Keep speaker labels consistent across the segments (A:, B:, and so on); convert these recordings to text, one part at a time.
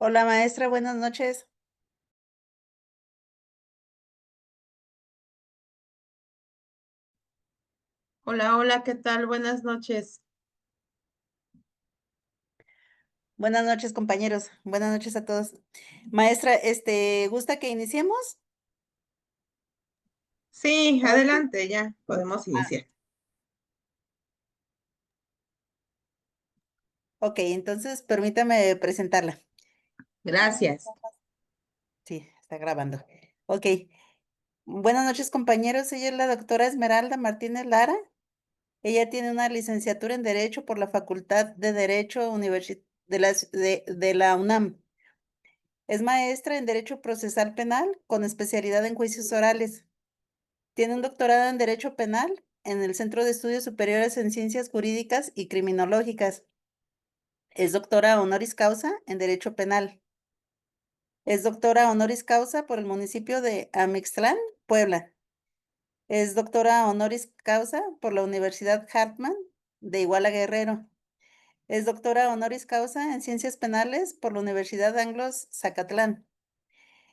A: Hola maestra, buenas noches.
B: Hola, hola, ¿qué tal? Buenas noches.
A: Buenas noches, compañeros. Buenas noches a todos. Maestra, ¿gusta que iniciemos?
B: Sí,
A: Ok.
B: adelante, ya podemos
A: Ah,
B: iniciar.
A: ok, entonces permítame presentarla.
B: Gracias.
A: Sí, está grabando. Ok. Buenas noches, compañeros. Ella es la doctora Esmeralda Martínez Lara. Ella tiene una licenciatura en Derecho por la Facultad de Derecho de la UNAM. Es maestra en Derecho Procesal Penal con especialidad en juicios orales. Tiene un doctorado en Derecho Penal en el Centro de Estudios Superiores en Ciencias Jurídicas y Criminológicas. Es doctora honoris causa en Derecho Penal. Es doctora honoris causa por el municipio de Amixtlán, Puebla. Es doctora honoris causa por la Universidad Hartman de Iguala Guerrero. Es doctora honoris causa en Ciencias Penales por la Universidad Anglos Zacatlán.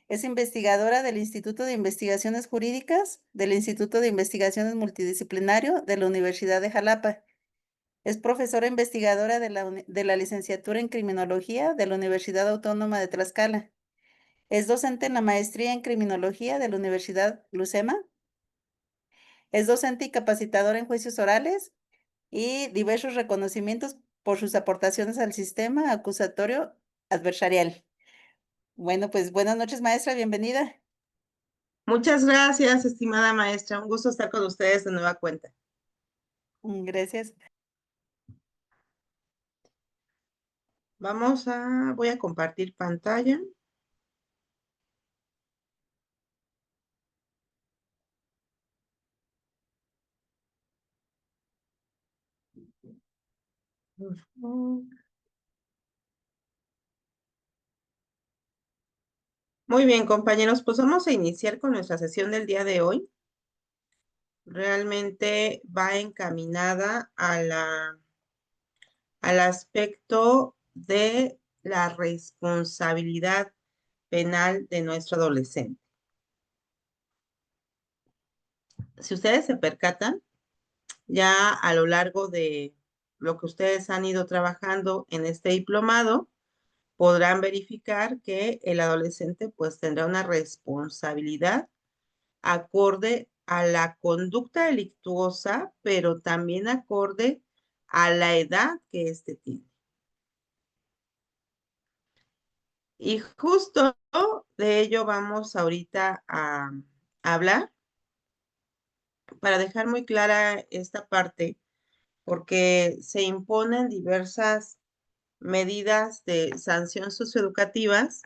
A: Es investigadora del Instituto de Investigaciones Jurídicas, del Instituto de Investigaciones Multidisciplinario de la Universidad de Jalapa. Es profesora investigadora de la licenciatura en Criminología de la Universidad Autónoma de Tlaxcala. Es docente en la maestría en Criminología de la Universidad Lucema. Es docente y capacitadora en juicios orales y diversos reconocimientos por sus aportaciones al sistema acusatorio adversarial. Bueno, pues buenas noches, maestra, bienvenida.
B: Muchas gracias, estimada maestra. Un gusto estar con ustedes de nueva cuenta.
A: Gracias.
B: Voy a compartir pantalla. Ujú. Muy bien, compañeros, pues vamos a iniciar con nuestra sesión del día de hoy. Realmente va encaminada al aspecto de la responsabilidad penal de nuestro adolescente. Si ustedes se percatan, ya a lo largo de lo que ustedes han ido trabajando en este diplomado, podrán verificar que el adolescente pues tendrá una responsabilidad acorde a la conducta delictuosa, pero también acorde a la edad que éste tiene. Y justo de ello vamos ahorita a hablar para dejar muy clara esta parte, porque se imponen diversas medidas de sanción socioeducativas,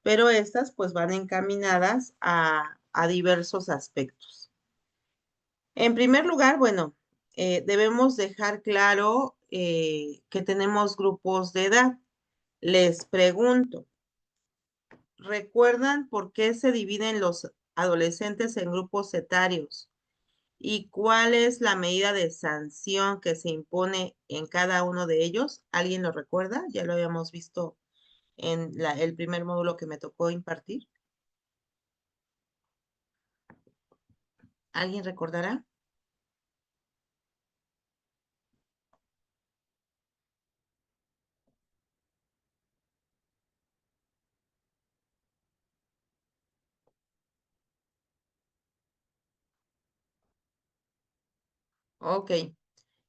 B: pero estas pues van encaminadas a diversos aspectos. En primer lugar, bueno, debemos dejar claro que tenemos grupos de edad. Les pregunto, ¿recuerdan por qué se dividen los adolescentes en grupos etarios? ¿Y cuál es la medida de sanción que se impone en cada uno de ellos? ¿Alguien lo recuerda? Ya lo habíamos visto en el primer módulo que me tocó impartir. ¿Alguien recordará? Ok.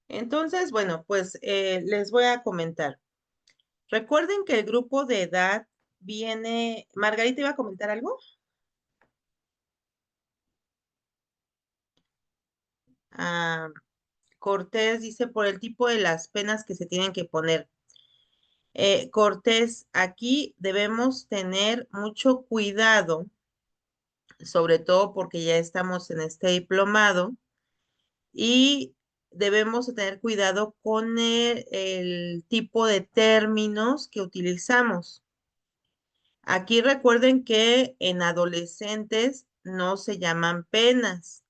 B: Entonces, bueno, pues les voy a comentar. Recuerden que el grupo de edad viene. Margarita iba a comentar algo. Ah, Cortés dice por el tipo de las penas que se tienen que poner. Cortés, aquí debemos tener mucho cuidado, sobre todo porque ya estamos en este diplomado y debemos tener cuidado con el tipo de términos que utilizamos. Aquí recuerden que en adolescentes no se llaman penas,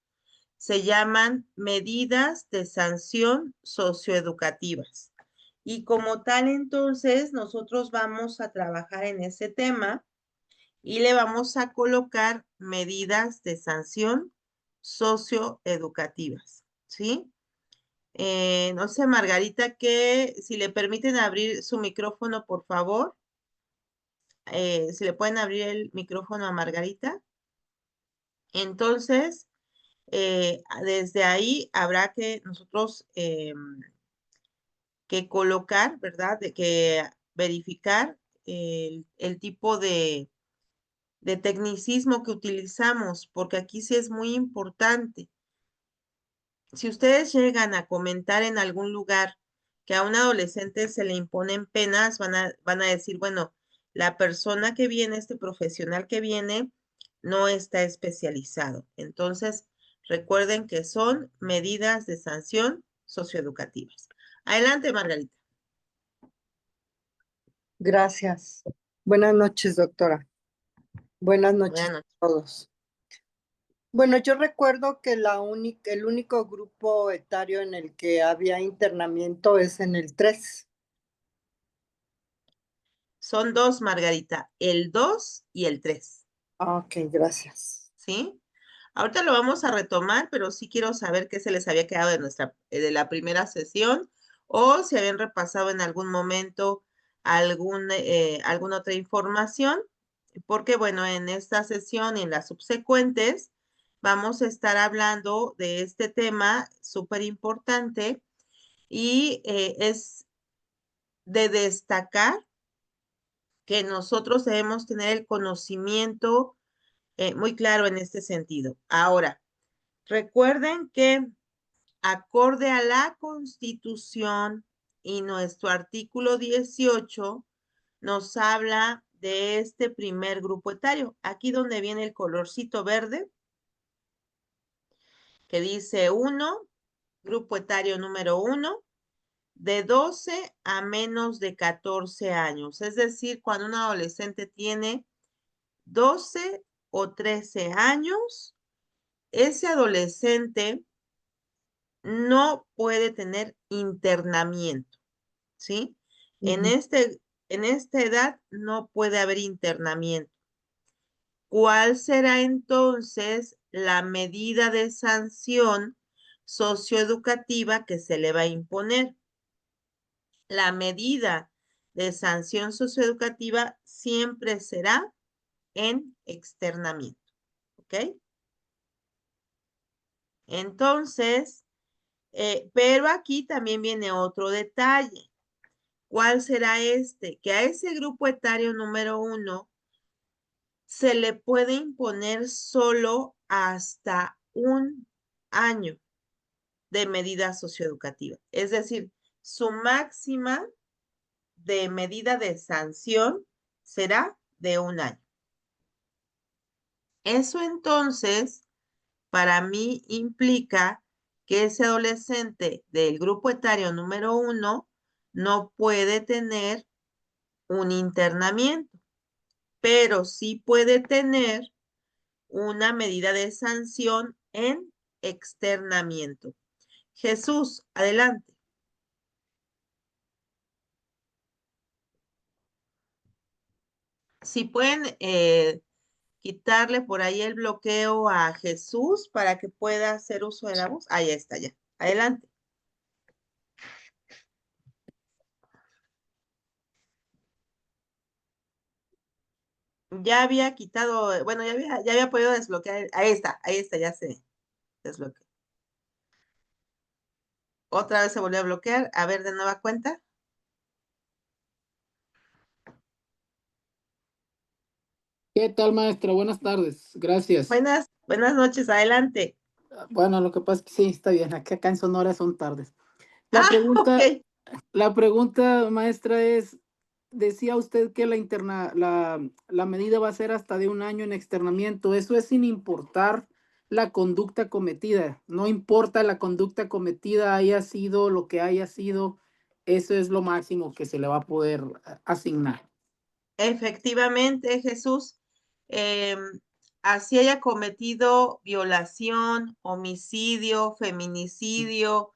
B: se llaman medidas de sanción socioeducativas. Y como tal, entonces, nosotros vamos a trabajar en ese tema y le vamos a colocar medidas de sanción socioeducativas, ¿sí? No sé, Margarita, que si le permiten abrir su micrófono, por favor. Si le pueden abrir el micrófono a Margarita. Entonces, desde ahí habrá que nosotros que colocar, ¿verdad? De que verificar el tipo de tecnicismo que utilizamos, porque aquí sí es muy importante. Si ustedes llegan a comentar en algún lugar que a un adolescente se le imponen penas, van a decir, bueno, la persona que viene, este profesional que viene, no está especializado. Entonces, recuerden que son medidas de sanción socioeducativas. Adelante, Margarita.
C: Gracias. Buenas noches, doctora. Buenas noches
B: Buenas
C: a
B: noches.
C: todos. Bueno, yo recuerdo que el único grupo etario en el que había internamiento es en el 3.
B: Son dos, Margarita, el 2 y el 3.
C: Ok, gracias.
B: ¿Sí? Ahorita lo vamos a retomar, pero sí quiero saber qué se les había quedado de la primera sesión o si habían repasado en algún momento alguna otra información, porque bueno, en esta sesión y en las subsecuentes vamos a estar hablando de este tema súper importante y es de destacar que nosotros debemos tener el conocimiento muy claro en este sentido. Ahora, recuerden que acorde a la Constitución y nuestro artículo 18 nos habla de este primer grupo etario. Aquí donde viene el colorcito verde, que dice 1, grupo etario número 1, de 12 a menos de 14 años. Es decir, cuando un adolescente tiene 12 o 13 años, ese adolescente no puede tener internamiento, ¿sí? En
C: Ujú,
B: en esta edad no puede haber internamiento. ¿Cuál será entonces la medida de sanción socioeducativa que se le va a imponer? La medida de sanción socioeducativa siempre será en externamiento, ¿ok? Entonces, pero aquí también viene otro detalle. ¿Cuál será este? Que a ese grupo etario número 1 se le puede imponer solo hasta un año de medida socioeducativa. Es decir, su máxima de medida de sanción será de un año. Eso entonces, para mí, implica que ese adolescente del grupo etario número 1 no puede tener un internamiento, pero sí puede tener una medida de sanción en externamiento. Jesús, adelante. Si pueden quitarle por ahí el bloqueo a Jesús para que pueda hacer uso de la voz. Ahí está, ya. Adelante. Ya había quitado, bueno, ya había podido desbloquear. Ahí está, ya se desbloqueó. Otra vez se volvió a bloquear. A ver, de nueva cuenta.
D: ¿Qué tal, maestra? Buenas tardes. Gracias.
B: Buenas noches, adelante.
D: Bueno, lo que pasa es que sí, está bien. Acá en Sonora son tardes. La
B: Ah,
D: pregunta,
B: ok.
D: la pregunta, maestra, es, decía usted que la medida va a ser hasta de un año en externamiento. Eso es sin importar la conducta cometida. No importa la conducta cometida haya sido lo que haya sido, eso es lo máximo que se le va a poder asignar.
B: Efectivamente, Jesús, em, así haya cometido violación, homicidio, feminicidio,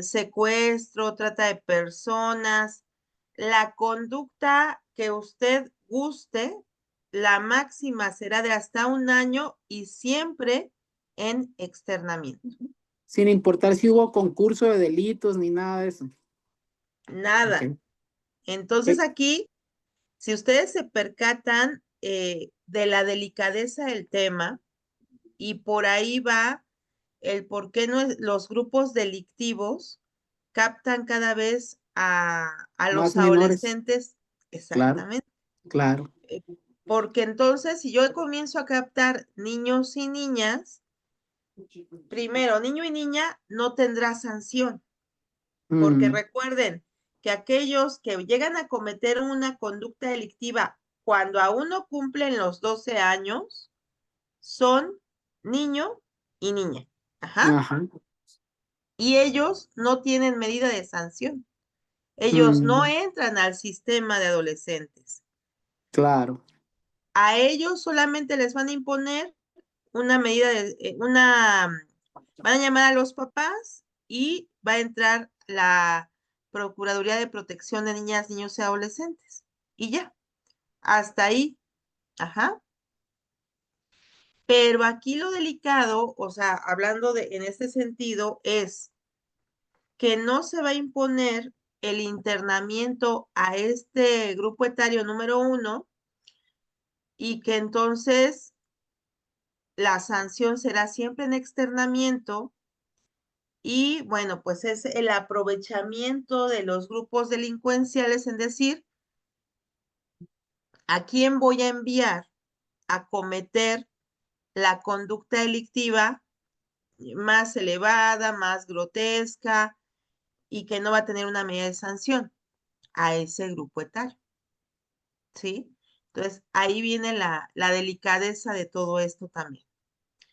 B: secuestro, trata de personas, la conducta que usted guste, la máxima será de hasta 1 año y siempre en externamiento.
D: Sin importar si hubo concurso de delitos ni nada de eso.
B: Nada.
D: Ok.
B: Entonces
D: Ok.
B: aquí, si ustedes se percatan de la delicadeza del tema, y por ahí va el por qué los grupos delictivos captan cada vez a
D: Más
B: los
D: menores.
B: adolescentes.
D: Claro,
B: Exactamente.
D: claro.
B: Porque entonces, si yo comienzo a captar niños y niñas, primero, niño y niña no tendrá sanción, porque
D: Mm,
B: recuerden que aquellos que llegan a cometer una conducta delictiva cuando aún no cumplen los 12 años son niño y niña. Ajá.
D: ajá.
B: Y ellos no tienen medida de sanción. Ellos no
D: Mm,
B: entran al sistema de adolescentes.
D: claro.
B: A ellos solamente les van a imponer una medida de, van a llamar a los papás y va a entrar la Procuraduría de Protección de Niñas, Niños y Adolescentes. Y ya, hasta ahí. Ajá. Pero aquí lo delicado, o sea, hablando en este sentido, es que no se va a imponer el internamiento a este grupo etario número 1 y que entonces la sanción será siempre en externamiento y bueno, pues es el aprovechamiento de los grupos delincuenciales en decir a quién voy a enviar a cometer la conducta delictiva más elevada, más grotesca y que no va a tener una medida de sanción a ese grupo etario. ¿Sí? Entonces, ahí viene la delicadeza de todo esto también.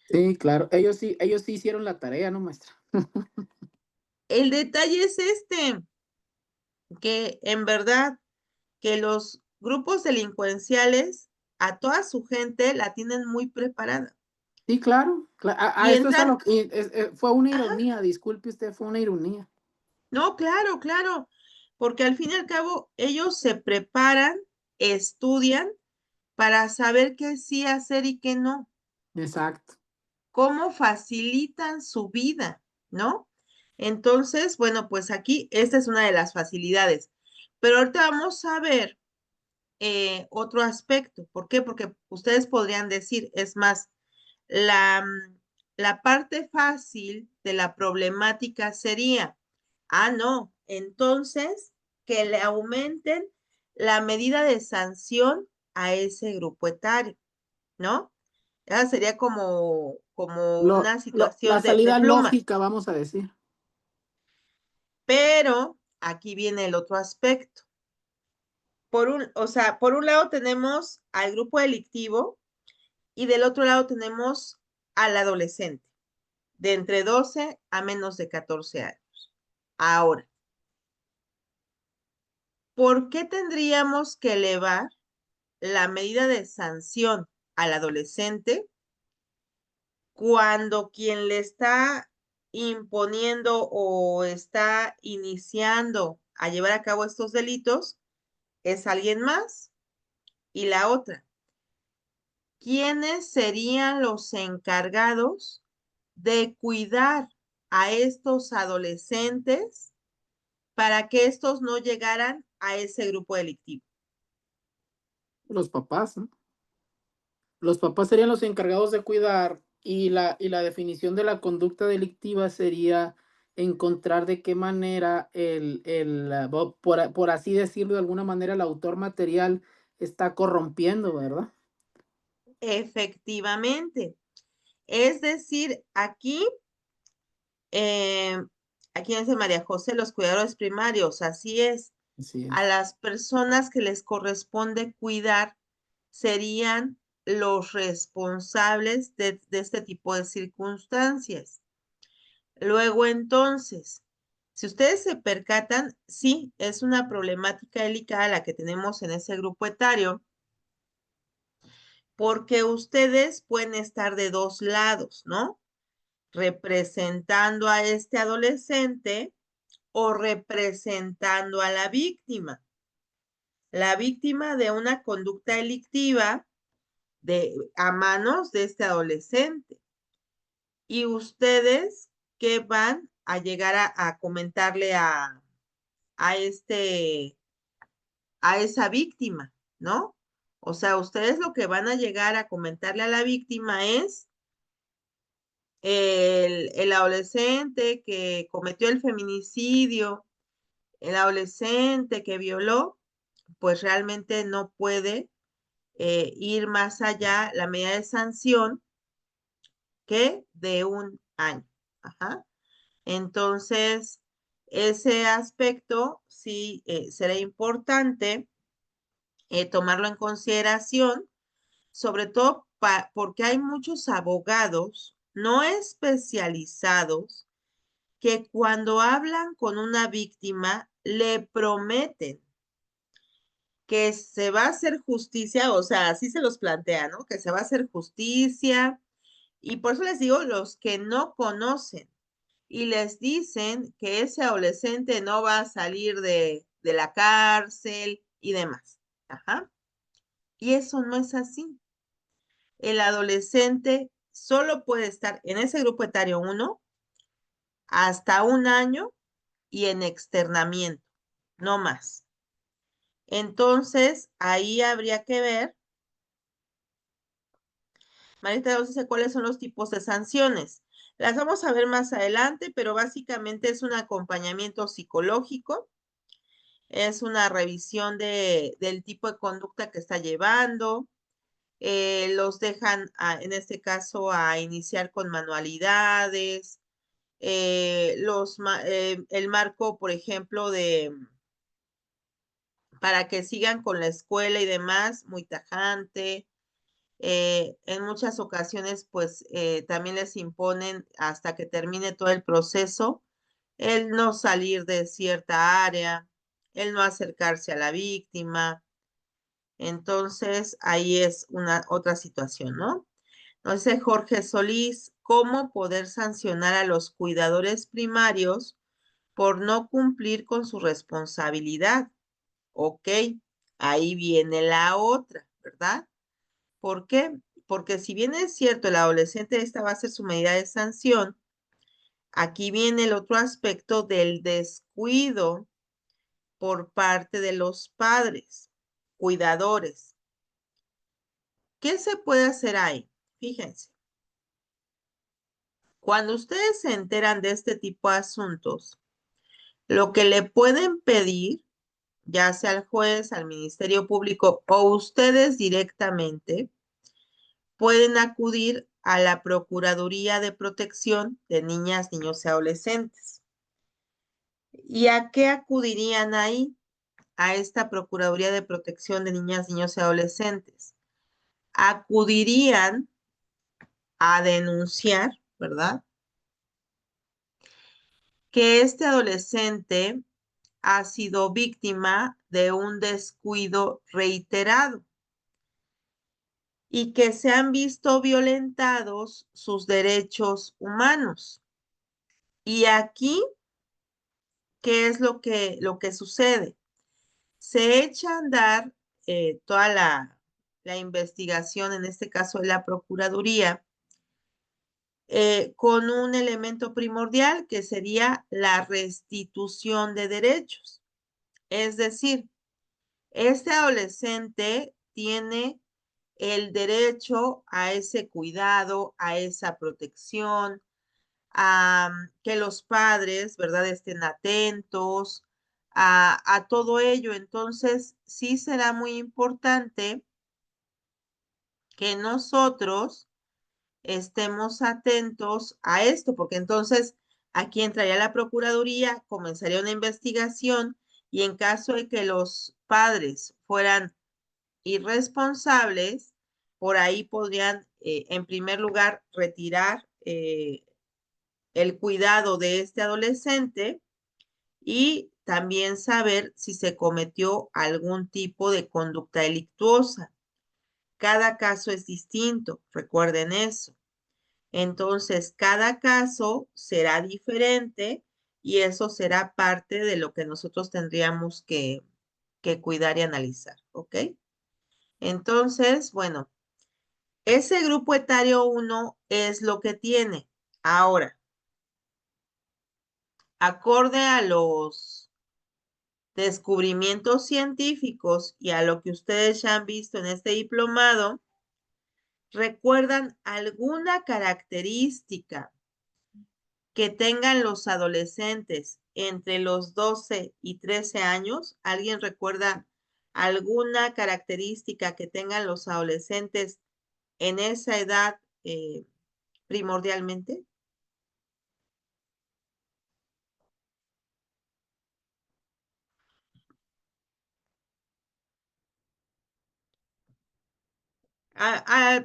D: Sí, claro. Ellos sí hicieron la tarea, ¿no, maestra?
B: El detalle es que en verdad que los grupos delincuenciales a toda su gente la tienen muy preparada.
D: Sí, claro.
B: Y
D: Esto es a lo
B: entran,
D: que fue una
B: ajá,
D: ironía, disculpe usted, fue una ironía.
B: no, claro, claro, porque al fin y al cabo ellos se preparan, estudian para saber qué sí hacer y qué no.
D: Exacto.
B: Cómo facilitan su vida, ¿no? Entonces, bueno, pues aquí esta es una de las facilidades. Pero ahorita vamos a ver otro aspecto. ¿Por qué? Porque ustedes podrían decir, es más, la parte fácil de la problemática sería, no, entonces que le aumenten la medida de sanción a ese grupo etario, ¿no? Esa sería como una
D: La
B: situación de
D: salida
B: pluma.
D: lógica, vamos a decir.
B: Pero aquí viene el otro aspecto. Por un lado tenemos al grupo delictivo y del otro lado tenemos al adolescente, de entre 12 a menos de 14 años. Ahora, ¿por qué tendríamos que elevar la medida de sanción al adolescente cuando quien le está imponiendo o está iniciando a llevar a cabo estos delitos es alguien más? Y la otra, ¿quiénes serían los encargados de cuidar a estos adolescentes para que estos no llegaran a ese grupo delictivo?
D: Los papás, ¿no? Los papás serían los encargados de cuidar y la definición de la conducta delictiva sería encontrar de qué manera por así decirlo de alguna manera, el autor material está corrompiendo, ¿verdad?
B: Efectivamente. Es decir, eh, aquí dice María José, los cuidadores primarios, así es.
D: Así
B: A
D: es.
B: las personas que les corresponde cuidar serían los responsables de este tipo de circunstancias. Luego, entonces, si ustedes se percatan, sí, es una problemática delicada la que tenemos en ese grupo etario, porque ustedes pueden estar de dos lados, ¿no? representando a este adolescente o representando a la víctima. La víctima de una conducta delictiva a manos de este adolescente. Y ustedes, ¿qué van a llegar a comentarle a esa víctima, ¿no? O sea, ustedes lo que van a llegar a comentarle a la víctima es el adolescente que cometió el feminicidio, el adolescente que violó, pues realmente no puede ir más allá la medida de sanción que de 1 año. Ajá. Entonces, ese aspecto sí será importante tomarlo en consideración, sobre todo porque hay muchos abogados no especializados que cuando hablan con una víctima le prometen que se va a hacer justicia, o sea, así se los plantea, ¿no? Que se va a hacer justicia. Y por eso les digo, los que no conocen y les dicen que ese adolescente no va a salir de la cárcel y demás. Ajá. Y eso no es así. El adolescente solo puede estar en ese grupo etario 1 hasta 1 año y en externamiento, no más. Entonces, ahí habría que ver, Marita nos dice cuáles son los tipos de sanciones. Las vamos a ver más adelante, pero básicamente es un acompañamiento psicológico, es una revisión del tipo de conducta que está llevando, los dejan, en este caso, a iniciar con manualidades, el marco, por ejemplo, para que sigan con la escuela y demás, muy tajante. En muchas ocasiones, pues, también les imponen hasta que termine todo el proceso, el no salir de cierta área, el no acercarse a la víctima. Entonces, ahí es otra situación, ¿no? Entonces, Jorge Solís, ¿cómo poder sancionar a los cuidadores primarios por no cumplir con su responsabilidad? Ok, ahí viene la otra, ¿verdad? ¿Por qué? Porque si bien es cierto, el adolescente esta va a ser su medida de sanción, aquí viene el otro aspecto del descuido por parte de los padres, cuidadores. ¿Qué se puede hacer ahí? Fíjense. Cuando ustedes se enteran de este tipo de asuntos, lo que le pueden pedir, ya sea al juez, al Ministerio Público o ustedes directamente, pueden acudir a la Procuraduría de Protección de Niñas, Niños y Adolescentes. ¿Y a qué acudirían ahí? A esta Procuraduría de Protección de Niñas, Niños y Adolescentes. Acudirían a denunciar, ¿verdad? Que este adolescente ha sido víctima de un descuido reiterado y que se han visto violentados sus derechos humanos. Y aquí, ¿qué es lo que sucede? Se echa a andar toda la investigación, en este caso de la Procuraduría, con un elemento primordial que sería la restitución de derechos. Es decir, este adolescente tiene el derecho a ese cuidado, a esa protección, a que los padres, ¿verdad?, estén atentos a todo ello. Entonces, sí será muy importante que nosotros estemos atentos a esto, porque entonces aquí entraría la Procuraduría, comenzaría una investigación y en caso de que los padres fueran irresponsables, por ahí podrían, en primer lugar, retirar el cuidado de este adolescente y también saber si se cometió algún tipo de conducta delictuosa. Cada caso es distinto, recuerden eso. Entonces, cada caso será diferente y eso será parte de lo que nosotros tendríamos que cuidar y analizar, ¿ok? Entonces, bueno, ese grupo etario 1 es lo que tiene. Ahora, acorde a los descubrimientos científicos y a lo que ustedes ya han visto en este diplomado, ¿recuerdan alguna característica que tengan los adolescentes entre los 12 y 13 años? ¿Alguien recuerda alguna característica que tengan los adolescentes en esa edad primordialmente?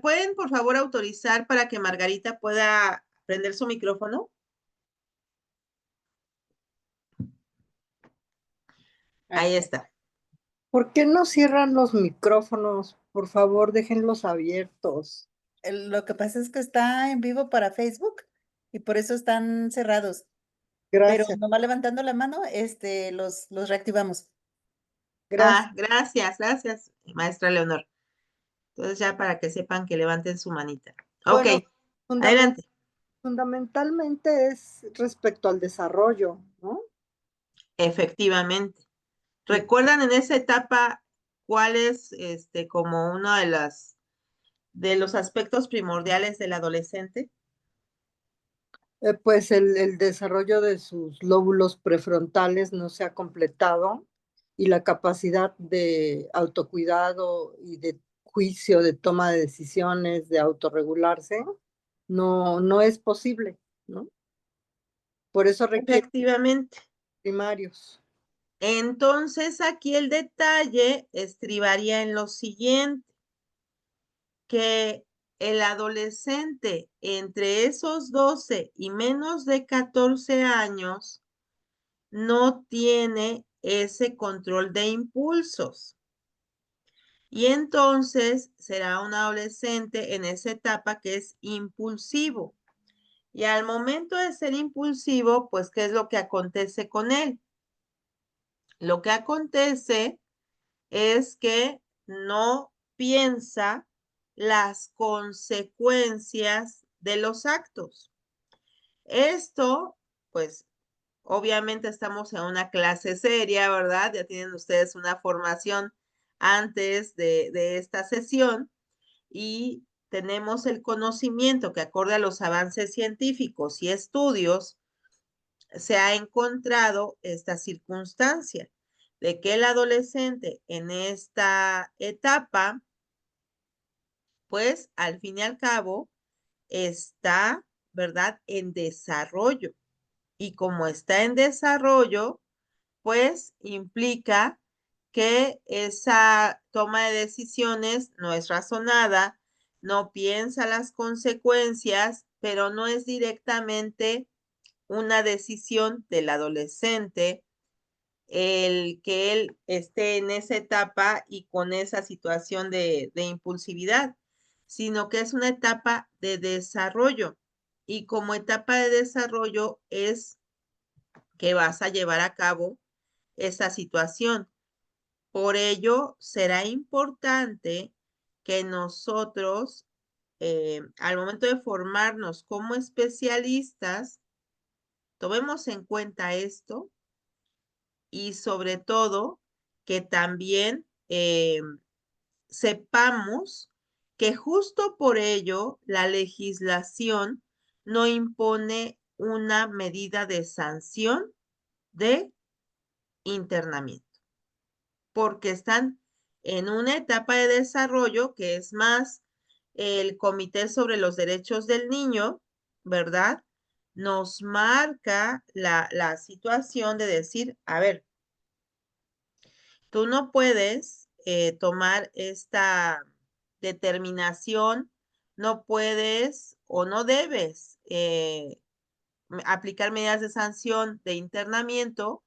B: ¿Pueden, por favor, autorizar para que Margarita pueda prender su micrófono? Ahí está.
C: ¿Por qué no cierran los micrófonos? Por favor, déjenlos abiertos.
A: Lo que pasa es que está en vivo para Facebook y por eso están cerrados. Pero
C: Gracias,
A: nomás levantando la mano, los reactivamos.
C: gracias.
B: Gracias, maestra Leonor. Entonces ya para que sepan que levanten su manita. Ok,
C: Bueno,
B: adelante.
C: fundamentalmente es respecto al desarrollo, ¿no?
B: Efectivamente. ¿Recuerdan en esa etapa cuál es como uno de los aspectos primordiales del adolescente?
C: Pues el desarrollo de sus lóbulos prefrontales no se ha completado y la capacidad de autocuidado y de juicio, de toma de decisiones, de autorregularse, no es posible, ¿no? Por eso requiere
B: Efectivamente.
C: primarios.
B: Entonces aquí el detalle estribaría en lo siguiente, que el adolescente entre esos 12 y menos de 14 años no tiene ese control de impulsos. Y entonces será un adolescente en esa etapa que es impulsivo. Y al momento de ser impulsivo, pues, ¿qué es lo que acontece con él? Lo que acontece es que no piensa las consecuencias de los actos. Esto, pues, obviamente estamos en una clase seria, ¿verdad? Ya tienen ustedes una formación antes de esta sesión y tenemos el conocimiento que acorde a los avances científicos y estudios, se ha encontrado esta circunstancia de que el adolescente en esta etapa, pues al fin y al cabo, está, ¿verdad?, en desarrollo. Y como está en desarrollo, pues implica que esa toma de decisiones no es razonada, no piensa las consecuencias, pero no es directamente una decisión del adolescente el que él esté en esa etapa y con esa situación de impulsividad, sino que es una etapa de desarrollo. Y como etapa de desarrollo es que vas a llevar a cabo esa situación. Por ello, será importante que nosotros, al momento de formarnos como especialistas, tomemos en cuenta esto y sobre todo que también sepamos que justo por ello la legislación no impone una medida de sanción de internamiento, porque están en una etapa de desarrollo que es más el Comité sobre los Derechos del Niño, ¿verdad? Nos marca la situación de decir, a ver, tú no puedes tomar esta determinación, no puedes o no debes aplicar medidas de sanción de internamiento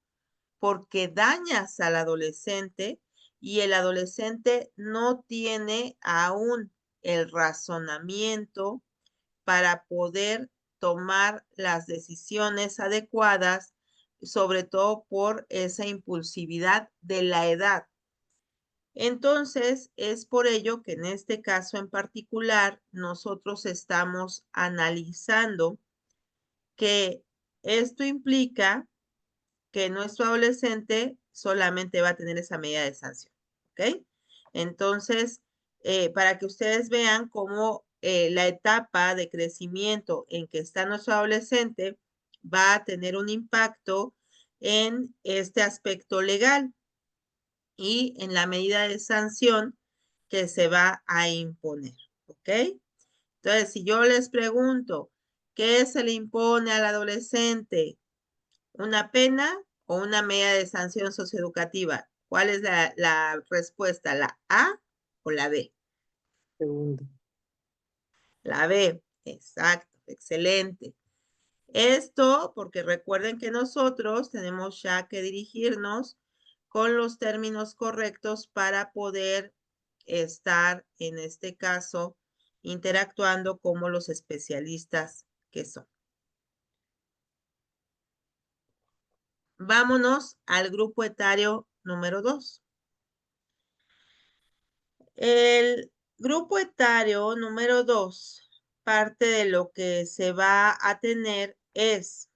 B: porque dañas al adolescente y el adolescente no tiene aún el razonamiento, para poder tomar las decisiones adecuadas, sobre todo por esa impulsividad de la edad. Entonces, es por ello que en este caso en particular, nosotros estamos analizando que esto implica que nuestro adolescente solamente va a tener esa medida de sanción, ¿ok? Entonces, para que ustedes vean cómo la etapa de crecimiento en que está nuestro adolescente va a tener un impacto en este aspecto legal y en la medida de sanción que se va a imponer, ¿ok? Entonces, si yo les pregunto, ¿qué se le impone al adolescente? ¿Una pena o una medida de sanción socioeducativa? ¿Cuál es la respuesta? ¿La A o la B?
C: Segundo.
B: La B, exacto, excelente. Esto porque recuerden que nosotros tenemos ya que dirigirnos con los términos correctos para poder estar, en este caso, interactuando como los especialistas que son. Vámonos al grupo etario número 2. El grupo etario número 2, parte de lo que se va a tener es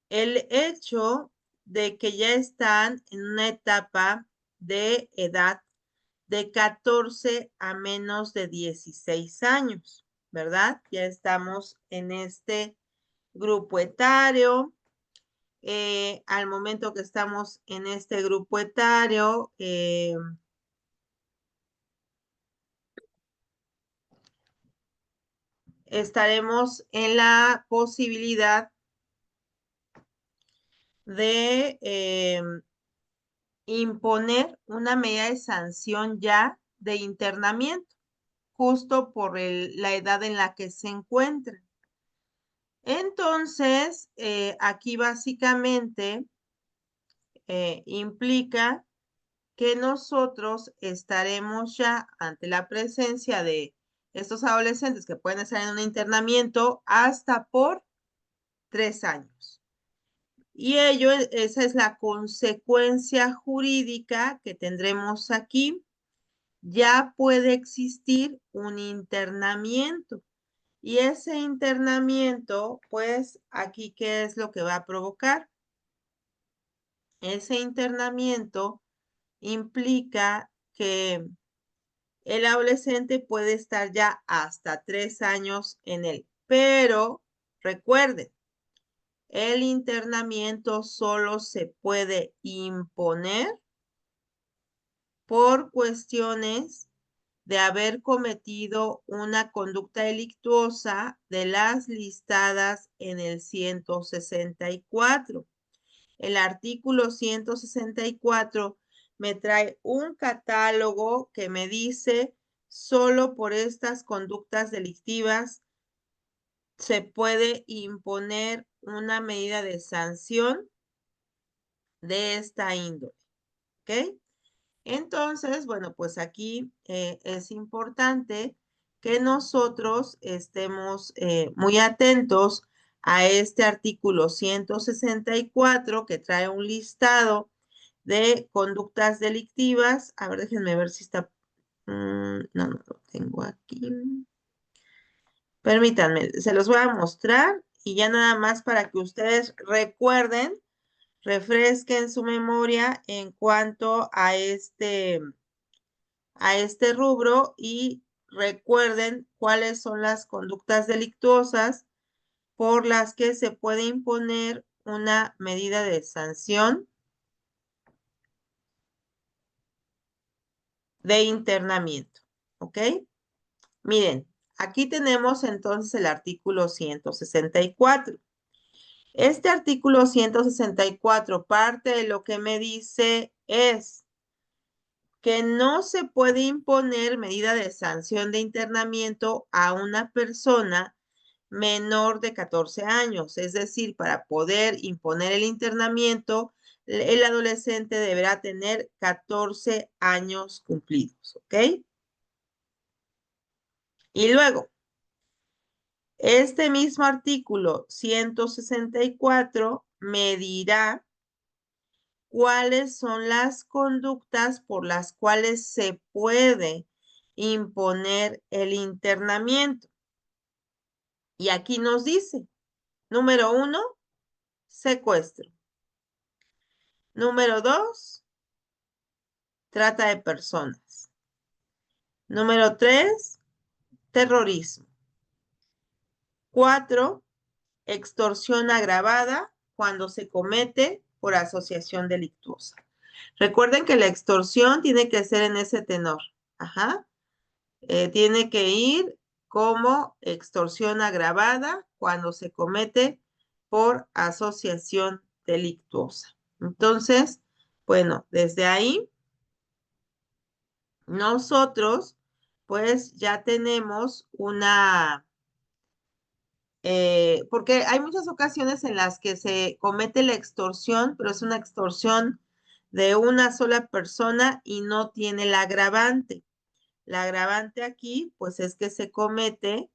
B: el hecho de que ya están en una etapa de edad de 14 a menos de 16 años, ¿verdad? Ya estamos en este grupo etario. Al momento que estamos en este grupo etario, estaremos en la posibilidad de imponer una medida de sanción ya de internamiento, justo por la edad en la que se encuentra. Entonces, aquí básicamente implica que nosotros estaremos ya ante la presencia de estos adolescentes que pueden estar en un internamiento hasta por 3 años. Y esa es la consecuencia jurídica que tendremos aquí. Ya puede existir un internamiento. Y ese internamiento, pues aquí, ¿qué es lo que va a provocar? Ese internamiento implica que el adolescente puede estar ya hasta 3 años en él. Pero recuerden, el internamiento solo se puede imponer por cuestiones de haber cometido una conducta delictuosa de las listadas en el 164. El artículo 164 me trae un catálogo que me dice solo por estas conductas delictivas se puede imponer una medida de sanción de esta índole, ¿ok? Entonces, bueno, pues aquí es importante que nosotros estemos muy atentos a este artículo 164 que trae un listado de conductas delictivas. A ver, déjenme ver si está... no lo tengo aquí. Permítanme, se los voy a mostrar y ya nada más para que ustedes recuerden, refresquen su memoria en cuanto a este rubro y recuerden cuáles son las conductas delictuosas por las que se puede imponer una medida de sanción de internamiento, ¿ok? Miren, aquí tenemos entonces el artículo 164. Este artículo 164, parte de lo que me dice es que no se puede imponer medida de sanción de internamiento a una persona menor de 14 años. Es decir, para poder imponer el internamiento, el adolescente deberá tener 14 años cumplidos, ¿ok? Y luego, este mismo artículo 164 me dirá cuáles son las conductas por las cuales se puede imponer el internamiento. Y aquí nos dice, número 1, secuestro. Número 2, trata de personas. Número 3, terrorismo. 4, extorsión agravada cuando se comete por asociación delictuosa. Recuerden que la extorsión tiene que ser en ese tenor. Ajá. Tiene que ir como extorsión agravada cuando se comete por asociación delictuosa. Entonces, bueno, desde ahí nosotros pues ya tenemos una, porque hay muchas ocasiones en las que se comete la extorsión, pero es una extorsión de una sola persona y no tiene la agravante. La agravante aquí, pues, es que se comete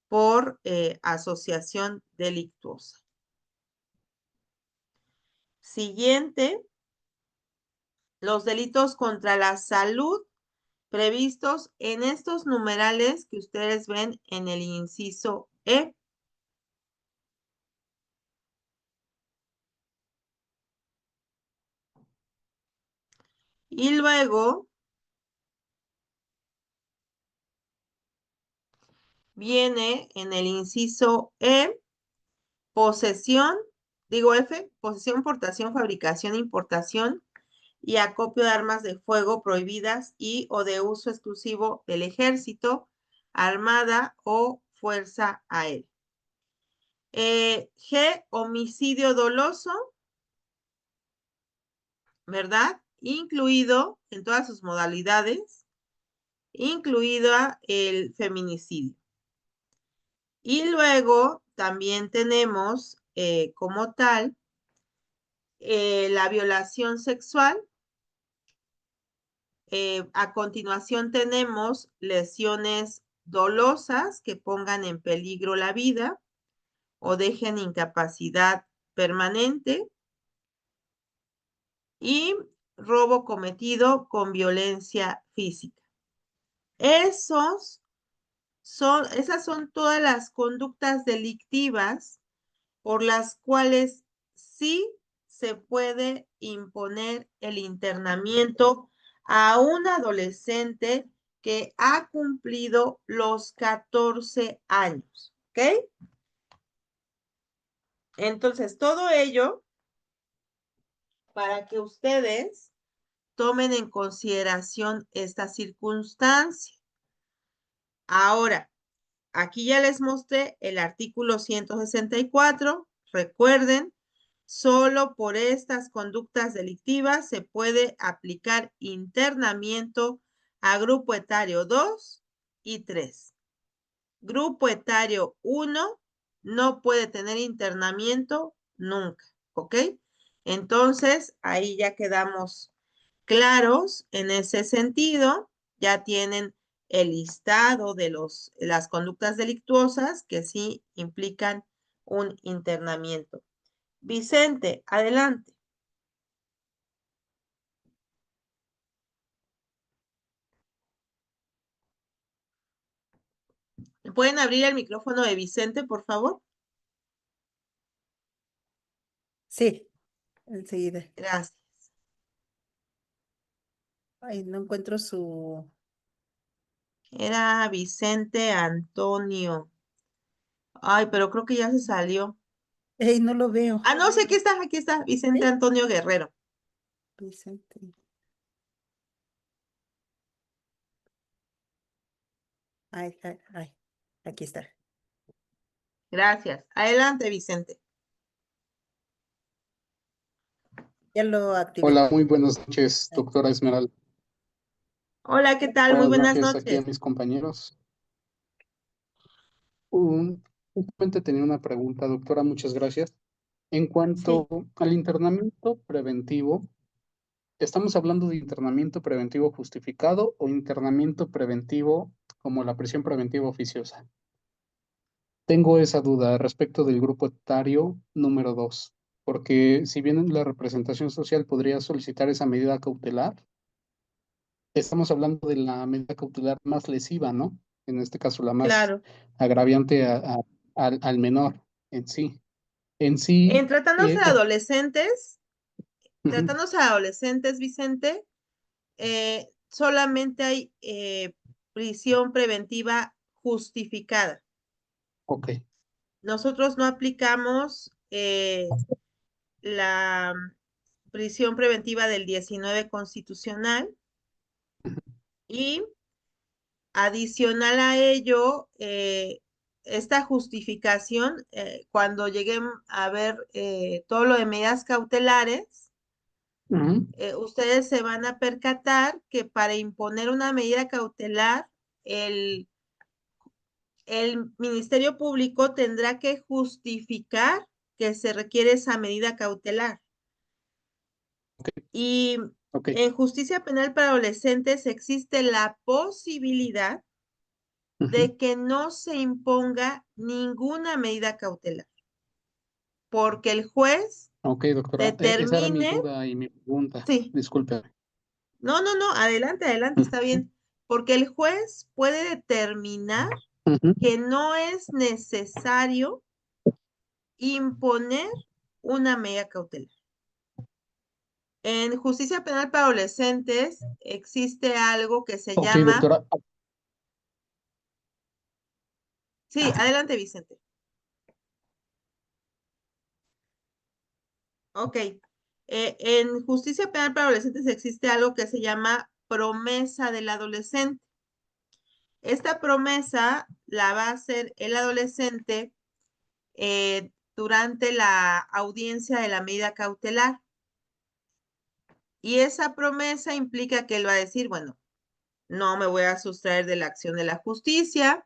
B: por asociación delictuosa. Siguiente, los delitos contra la salud previstos en estos numerales que ustedes ven en el inciso E. Y luego viene en el inciso E, posesión, digo F, posesión, portación, fabricación, importación y acopio de armas de fuego prohibidas y o de uso exclusivo del ejército, armada o fuerza aérea. G, homicidio doloso, ¿verdad? Incluido en todas sus modalidades, incluido el feminicidio. Y luego también tenemos como tal la violación sexual. A continuación tenemos lesiones dolosas que pongan en peligro la vida o dejen incapacidad permanente y robo cometido con violencia física. Esas son todas las conductas delictivas por las cuales sí se puede imponer el internamiento a un adolescente que ha cumplido los 14 años, ¿ok? Entonces, todo ello para que ustedes tomen en consideración esta circunstancia. Ahora, aquí ya les mostré el artículo 164. Recuerden, solo por estas conductas delictivas se puede aplicar internamiento a grupo etario 2 y 3. Grupo etario 1 no puede tener internamiento nunca, ¿ok? Entonces, ahí ya quedamos claros en ese sentido. Ya tienen el listado de las conductas delictuosas que sí implican un internamiento. Vicente, adelante. ¿Pueden abrir el micrófono de Vicente, por favor?
A: Sí, enseguida.
B: Gracias.
A: Ay, no encuentro su...
B: Era Vicente Antonio. Ay, pero creo que ya se salió.
A: Ey, no lo veo.
B: Ah, no sé, aquí está, Vicente
A: ¿Sí?
B: Antonio Guerrero.
A: Vicente. Ay, ay, ay. Aquí está.
B: Gracias. Adelante, Vicente.
A: Ya lo activé.
E: Hola, muy buenas noches, doctora Esmeralda.
B: Hola, ¿qué tal? Muy
E: Buenas
B: buenas
E: noches aquí a
B: noches.
E: mis compañeros. Justamente tenía una pregunta, doctora, muchas gracias. En cuanto
A: Sí.
E: al internamiento preventivo, ¿estamos hablando de internamiento preventivo justificado o internamiento preventivo como la prisión preventiva oficiosa. Tengo esa duda respecto del grupo etario número 2, porque si bien la representación social podría solicitar esa medida cautelar, estamos hablando de la medida cautelar más lesiva, ¿no? En este caso, la más
B: Claro.
E: agraviante al menor en sí. En sí,
B: En tratándose de adolescentes,
E: ujú,
B: Vicente, solamente hay prisión preventiva justificada.
E: ok.
B: Nosotros no aplicamos la prisión preventiva del 19 constitucional y adicional a ello, esta justificación, cuando lleguen a ver todo lo de medidas cautelares,
E: Ujú,
B: ustedes se van a percatar que para imponer una medida cautelar, el Ministerio Público tendrá que justificar que se requiere esa medida cautelar.
E: ok,
B: Y
E: ok,
B: en justicia penal para adolescentes existe la posibilidad
E: ujú,
B: de que no se imponga ninguna medida cautelar, porque el juez
E: ok, doctora. Esa era mi
B: determine,
E: duda y mi pregunta.
B: sí,
E: Disculpe.
B: no, adelante, está bien, porque el juez puede determinar
E: Ujú,
B: que no es necesario imponer una medida cautelar. En justicia penal para adolescentes existe algo que se
E: ok,
B: llama,
E: doctora.
B: sí, adelante, Vicente. Ok. En justicia penal para adolescentes existe algo que se llama promesa del adolescente. Esta promesa la va a hacer el adolescente durante la audiencia de la medida cautelar. Y esa promesa implica que él va a decir, bueno, no me voy a sustraer de la acción de la justicia,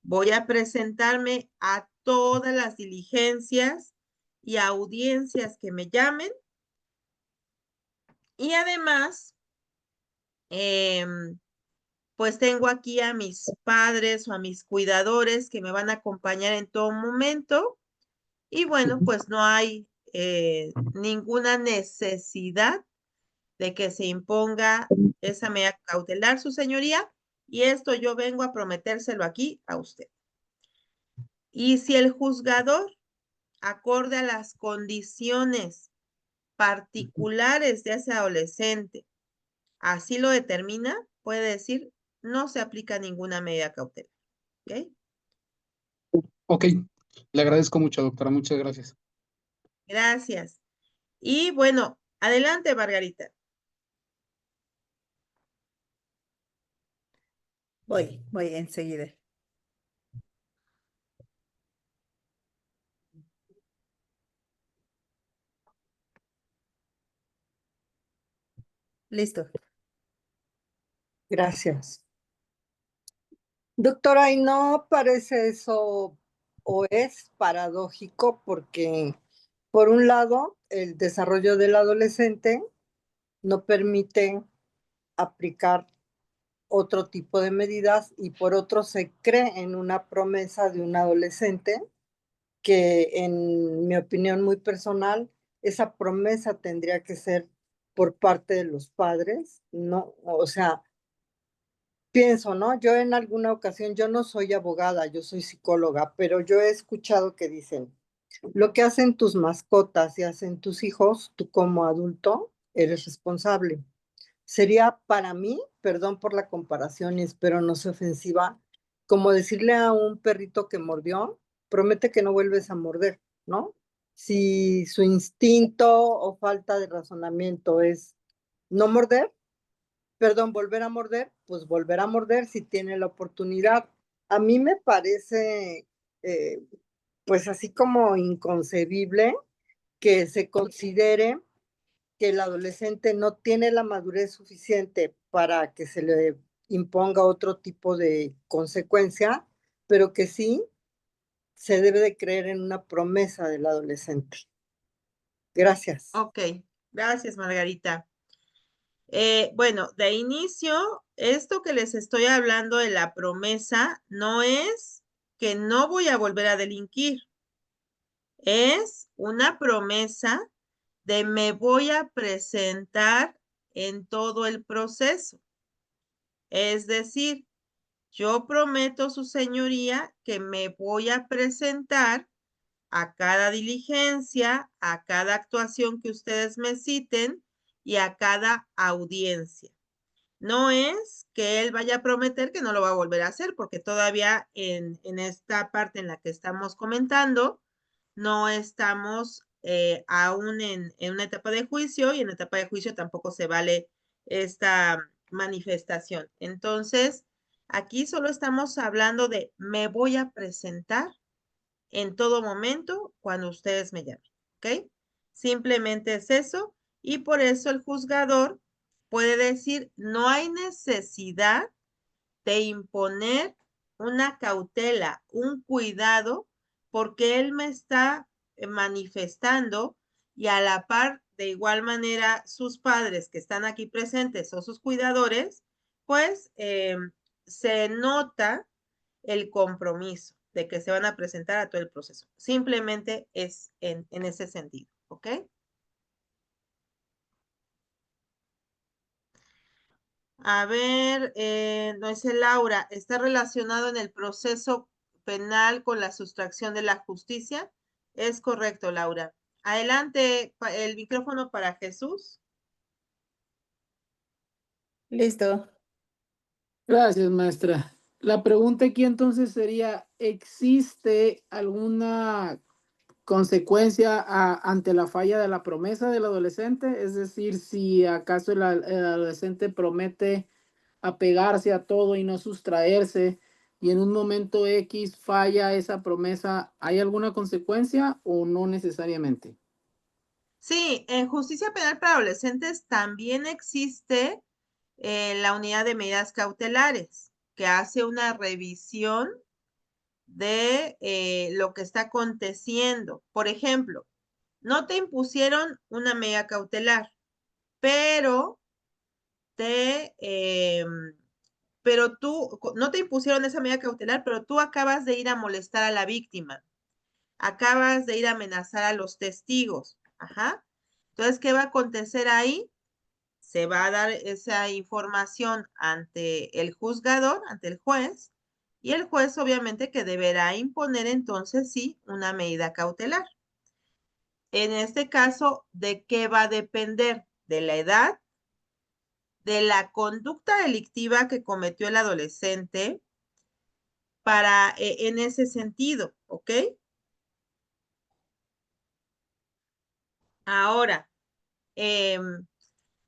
B: voy a presentarme a todas las diligencias y audiencias que me llamen. Y además, pues tengo aquí a mis padres o a mis cuidadores que me van a acompañar en todo momento. Y bueno,
E: Ujú,
B: pues no hay ninguna necesidad de que se imponga esa medida cautelar, su señoría. Y esto yo vengo a prometérselo aquí a usted. Y si el juzgador, acorde a las condiciones particulares de ese adolescente, así lo determina, puede decir, no se aplica ninguna medida cautelar. ¿Ok?
E: ok, le agradezco mucho, doctora. Muchas gracias.
B: Gracias. Y bueno, adelante, Margarita.
A: Voy enseguida. Listo.
C: Gracias. Doctora, ¿y no parece eso o es paradójico? Porque, por un lado, el desarrollo del adolescente no permite aplicar otro tipo de medidas y por otro se cree en una promesa de un adolescente que, en mi opinión muy personal, esa promesa tendría que ser por parte de los padres, ¿no? O sea, pienso, ¿no? Yo en alguna ocasión, yo no soy abogada, yo soy psicóloga, pero yo he escuchado que dicen, lo que hacen tus mascotas y hacen tus hijos, tú como adulto eres responsable. Sería para mí, perdón por la comparación y espero no sea ofensiva, como decirle a un perrito que mordió, promete que no vuelves a morder, ¿no? Si su instinto o falta de razonamiento es no morder, perdón, volver a morder, pues volver a morder si tiene la oportunidad. A mí me parece, eh, pues así como inconcebible que se considere que el adolescente no tiene la madurez suficiente para que se le imponga otro tipo de consecuencia, pero que sí se debe de creer en una promesa del adolescente. Gracias.
B: Ok, gracias, Margarita. Bueno, de inicio, esto que les estoy hablando de la promesa no es que no voy a volver a delinquir. Es una promesa de me voy a presentar en todo el proceso. Es decir, yo prometo, su señoría, que me voy a presentar a cada diligencia, a cada actuación que ustedes me citen y a cada audiencia. No es que él vaya a prometer que no lo va a volver a hacer, porque todavía en esta parte en la que estamos comentando, no estamos aún en una etapa de juicio, y en la etapa de juicio tampoco se vale esta manifestación. Entonces, aquí solo estamos hablando de me voy a presentar en todo momento cuando ustedes me llamen, ¿ok? Simplemente es eso, y por eso el juzgador puede decir, no hay necesidad de imponer una cautela, un cuidado, porque él me está manifestando, y a la par, de igual manera, sus padres que están aquí presentes o sus cuidadores, pues se nota el compromiso de que se van a presentar a todo el proceso. Simplemente es en ese sentido, ¿ok? A ver, no dice Laura, ¿está relacionado en el proceso penal con la sustracción de la justicia? Es correcto, Laura. Adelante, el micrófono para Jesús.
A: Listo.
D: Gracias, maestra. La pregunta aquí entonces sería, ¿existe alguna consecuencia ante la falla de la promesa del adolescente? Es decir, si acaso el adolescente promete apegarse a todo y no sustraerse, y en un momento X falla esa promesa, ¿hay alguna consecuencia o no necesariamente?
B: Sí, en justicia penal para adolescentes también existe la unidad de medidas cautelares, que hace una revisión de lo que está aconteciendo. Por ejemplo, no te impusieron una medida cautelar, pero no te impusieron esa medida cautelar, pero tú acabas de ir a molestar a la víctima, acabas de ir a amenazar a los testigos. Ajá. Entonces, ¿qué va a acontecer ahí? Se va a dar esa información ante el juzgador, ante el juez, y el juez obviamente que deberá imponer entonces sí una medida cautelar. En este caso, ¿de qué va a depender? De la edad, de la conducta delictiva que cometió el adolescente para en ese sentido, ¿ok? Ahora,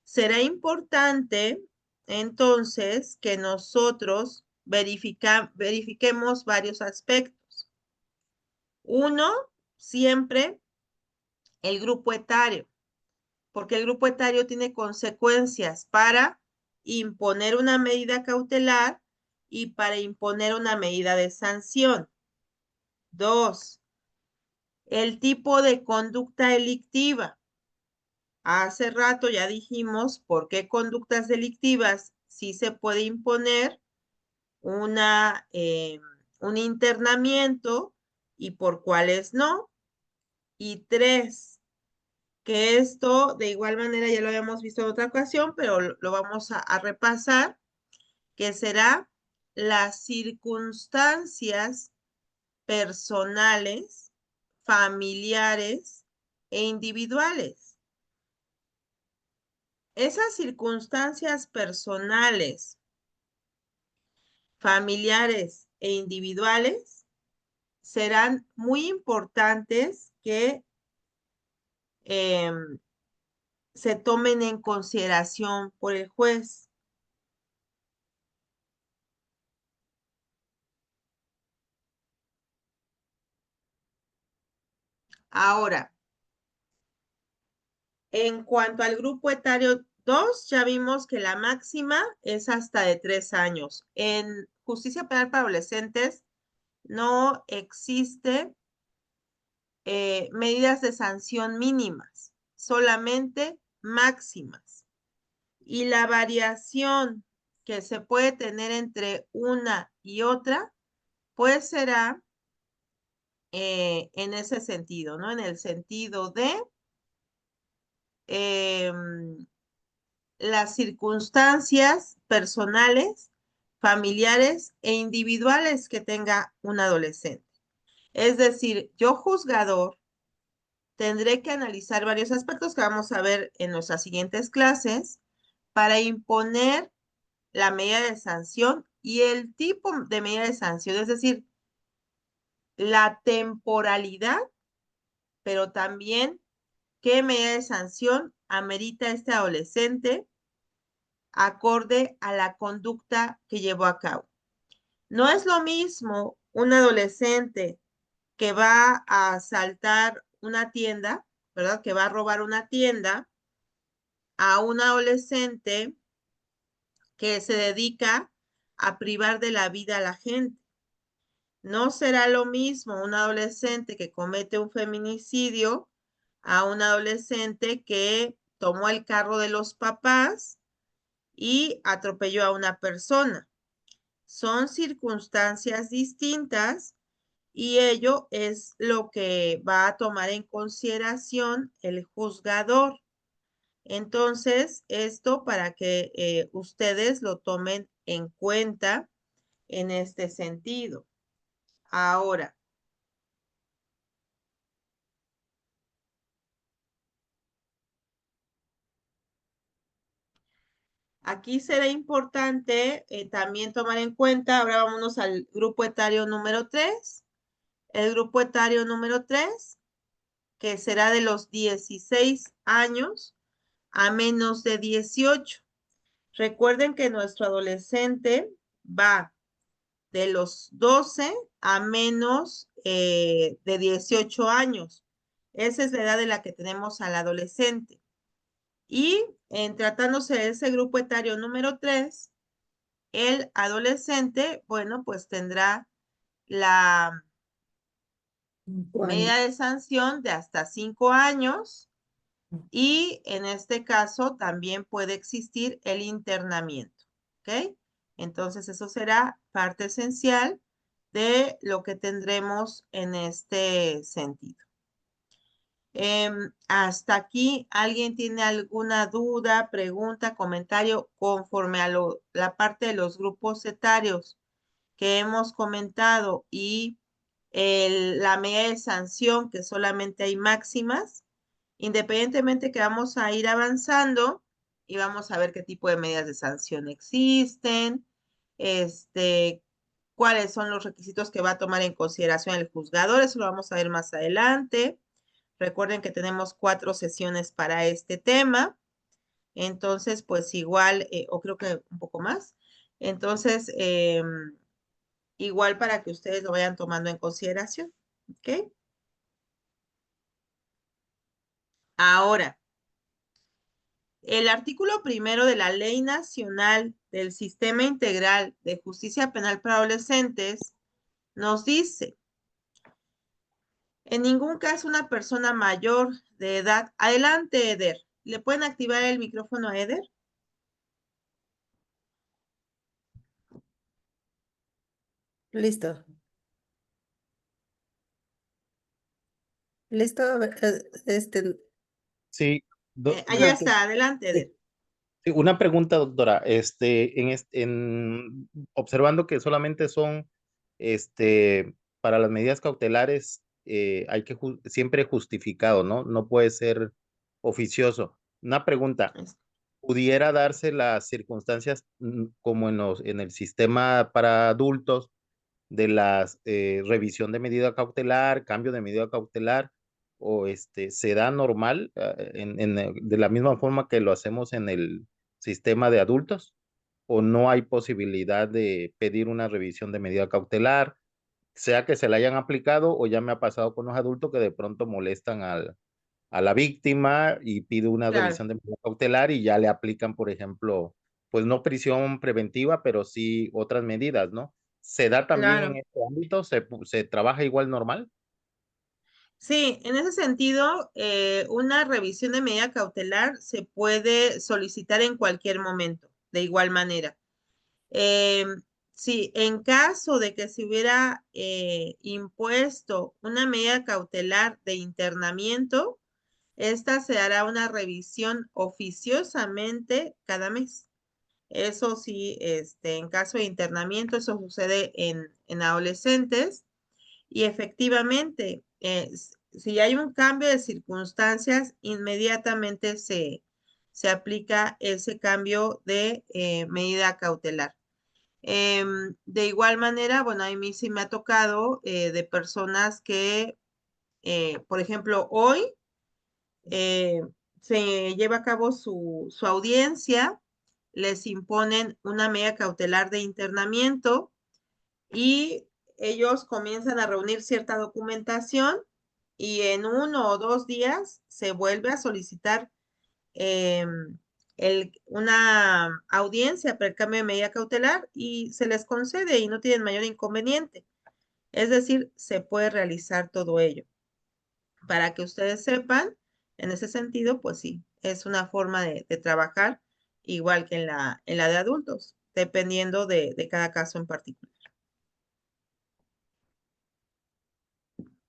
B: será importante entonces que nosotros verifiquemos varios aspectos. Uno, siempre el grupo etario, porque el grupo etario tiene consecuencias para imponer una medida cautelar y para imponer una medida de sanción. Dos, el tipo de conducta delictiva. Hace rato ya dijimos por qué conductas delictivas sí se puede imponer un internamiento y por cuáles no. Y tres, que esto de igual manera ya lo habíamos visto en otra ocasión, pero lo vamos a repasar, que será las circunstancias personales, familiares e individuales. Esas circunstancias personales, familiares e individuales serán muy importantes que se tomen en consideración por el juez. Ahora, en cuanto al grupo etario 2, ya vimos que la máxima es hasta de 3 años. En justicia penal para adolescentes no existe medidas de sanción mínimas, solamente máximas. Y la variación que se puede tener entre una y otra, pues será en ese sentido, ¿no? En el sentido de las circunstancias personales, familiares e individuales que tenga un adolescente. Es decir, yo juzgador tendré que analizar varios aspectos que vamos a ver en nuestras siguientes clases para imponer la medida de sanción y el tipo de medida de sanción, es decir, la temporalidad, pero también qué medida de sanción amerita este adolescente acorde a la conducta que llevó a cabo. No es lo mismo un adolescente que va a asaltar una tienda, ¿verdad? Que va a robar una tienda, a un adolescente que se dedica a privar de la vida a la gente. No será lo mismo un adolescente que comete un feminicidio a un adolescente que tomó el carro de los papás y atropelló a una persona. Son circunstancias distintas y ello es lo que va a tomar en consideración el juzgador. Entonces, esto para que ustedes lo tomen en cuenta en este sentido. Ahora, aquí será importante también tomar en cuenta, ahora vámonos al grupo etario número 3. El grupo etario número 3, que será de los 16 años a menos de 18. Recuerden que nuestro adolescente va de los 12 a menos de 18 años. Esa es la edad de la que tenemos al adolescente. Y en tratándose de ese grupo etario número 3, el adolescente, bueno, pues tendrá la medida de sanción de hasta 5 años y en este caso también puede existir el internamiento, ¿ok? Entonces eso será parte esencial de lo que tendremos en este sentido. Hasta aquí, ¿alguien tiene alguna duda, pregunta, comentario conforme a la parte de los grupos etarios que hemos comentado y la medida de sanción que solamente hay máximas? Independientemente que vamos a ir avanzando y vamos a ver qué tipo de medidas de sanción existen, cuáles son los requisitos que va a tomar en consideración el juzgador, eso lo vamos a ver más adelante. Recuerden que tenemos 4 sesiones para este tema, entonces pues igual, o creo que un poco más, entonces igual para que ustedes lo vayan tomando en consideración, ¿ok? Ahora, el artículo primero de la Ley Nacional del Sistema Integral de Justicia Penal para Adolescentes nos dice, en ningún caso una persona mayor de edad, adelante Eder, ¿le pueden activar el micrófono a Eder?
A: Listo. Listo.
F: Sí,
B: Allá
A: Ok.
B: está, adelante Eder.
F: sí, una pregunta, doctora. Observando que solamente son para las medidas cautelares, hay que siempre justificado, ¿no? No puede ser oficioso. Una pregunta, ¿pudiera darse las circunstancias como en el sistema para adultos de la revisión de medida cautelar, cambio de medida cautelar, o se da normal de la misma forma que lo hacemos en el sistema de adultos, o no hay posibilidad de pedir una revisión de medida cautelar, sea que se la hayan aplicado o ya me ha pasado con los adultos que de pronto molestan a la víctima y pide una
B: Claro,
F: revisión de medida cautelar y ya le aplican, por ejemplo, pues no prisión preventiva, pero sí otras medidas, ¿no? ¿Se da también en
B: claro.
F: este ámbito? ¿Se trabaja igual normal?
B: Sí, en ese sentido, una revisión de medida cautelar se puede solicitar en cualquier momento, de igual manera. Sí, en caso de que se hubiera impuesto una medida cautelar de internamiento, esta se hará una revisión oficiosamente cada mes. Eso sí, en caso de internamiento, eso sucede en adolescentes. Y efectivamente, si hay un cambio de circunstancias, inmediatamente se aplica ese cambio de medida cautelar. De igual manera, bueno, a mí sí me ha tocado de personas que, por ejemplo, hoy se lleva a cabo su audiencia, les imponen una medida cautelar de internamiento y ellos comienzan a reunir cierta documentación y en 1 o 2 días se vuelve a solicitar una audiencia para el cambio de medida cautelar y se les concede y no tienen mayor inconveniente. Es decir, se puede realizar todo ello. Para que ustedes sepan, en ese sentido, pues sí, es una forma de trabajar igual que en la de adultos, dependiendo de cada caso en particular.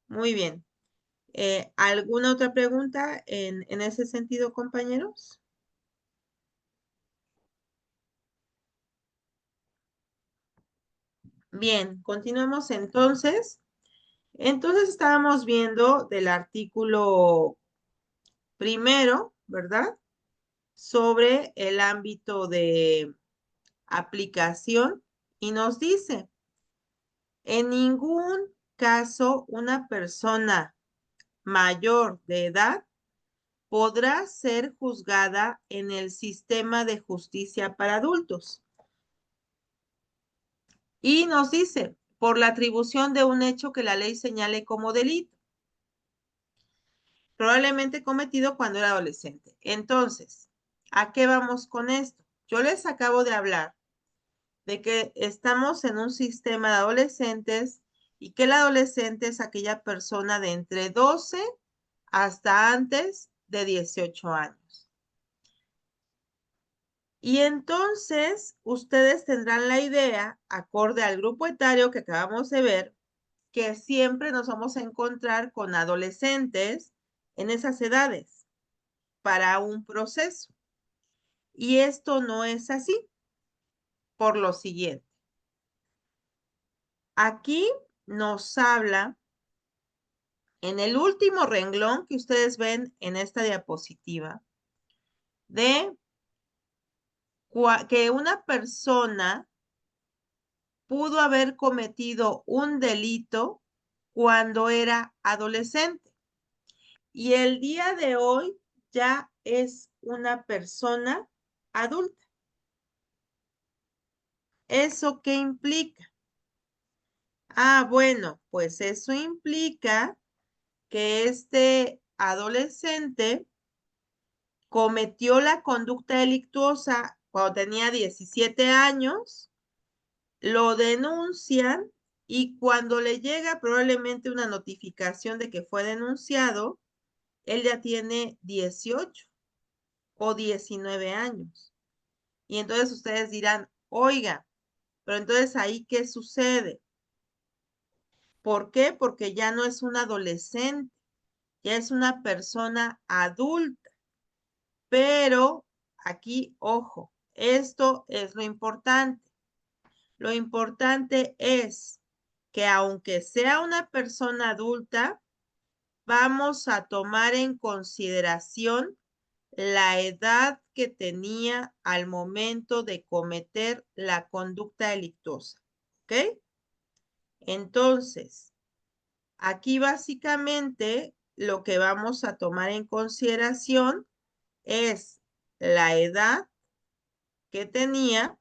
B: Muy bien. ¿Alguna otra pregunta en ese sentido, compañeros? Bien, continuemos entonces. Entonces estábamos viendo del artículo primero, ¿verdad? Sobre el ámbito de aplicación y nos dice, en ningún caso una persona mayor de edad podrá ser juzgada en el sistema de justicia para adultos. Y nos dice, por la atribución de un hecho que la ley señale como delito, probablemente cometido cuando era adolescente. Entonces, ¿a qué vamos con esto? Yo les acabo de hablar de que estamos en un sistema de adolescentes y que el adolescente es aquella persona de entre 12 hasta antes de 18 años. Y entonces ustedes tendrán la idea, acorde al grupo etario que acabamos de ver, que siempre nos vamos a encontrar con adolescentes en esas edades para un proceso. Y esto no es así, por lo siguiente. Aquí nos habla en el último renglón que ustedes ven en esta diapositiva de que una persona pudo haber cometido un delito cuando era adolescente. Y el día de hoy ya es una persona adulta. ¿Eso qué implica? Ah, bueno, pues eso implica que este adolescente cometió la conducta delictuosa cuando tenía 17 años, lo denuncian y cuando le llega probablemente una notificación de que fue denunciado, él ya tiene 18 o 19 años. Y entonces ustedes dirán, oiga, pero entonces ahí, ¿qué sucede? ¿Por qué? Porque ya no es un adolescente, ya es una persona adulta. Pero aquí, ojo, esto es lo importante. Lo importante es que aunque sea una persona adulta, vamos a tomar en consideración la edad que tenía al momento de cometer la conducta delictuosa. ¿Ok? Entonces, aquí básicamente lo que vamos a tomar en consideración es la edad que tenía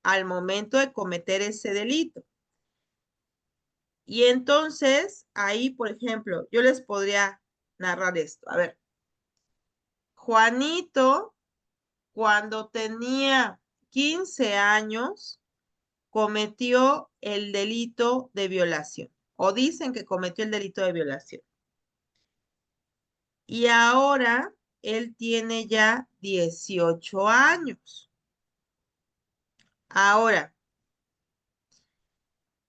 B: al momento de cometer ese delito. Y entonces, ahí, por ejemplo, yo les podría narrar esto. A ver, Juanito, cuando tenía 15 años, cometió el delito de violación, o dicen que cometió el delito de violación. Y ahora él tiene ya 18 años. Ahora,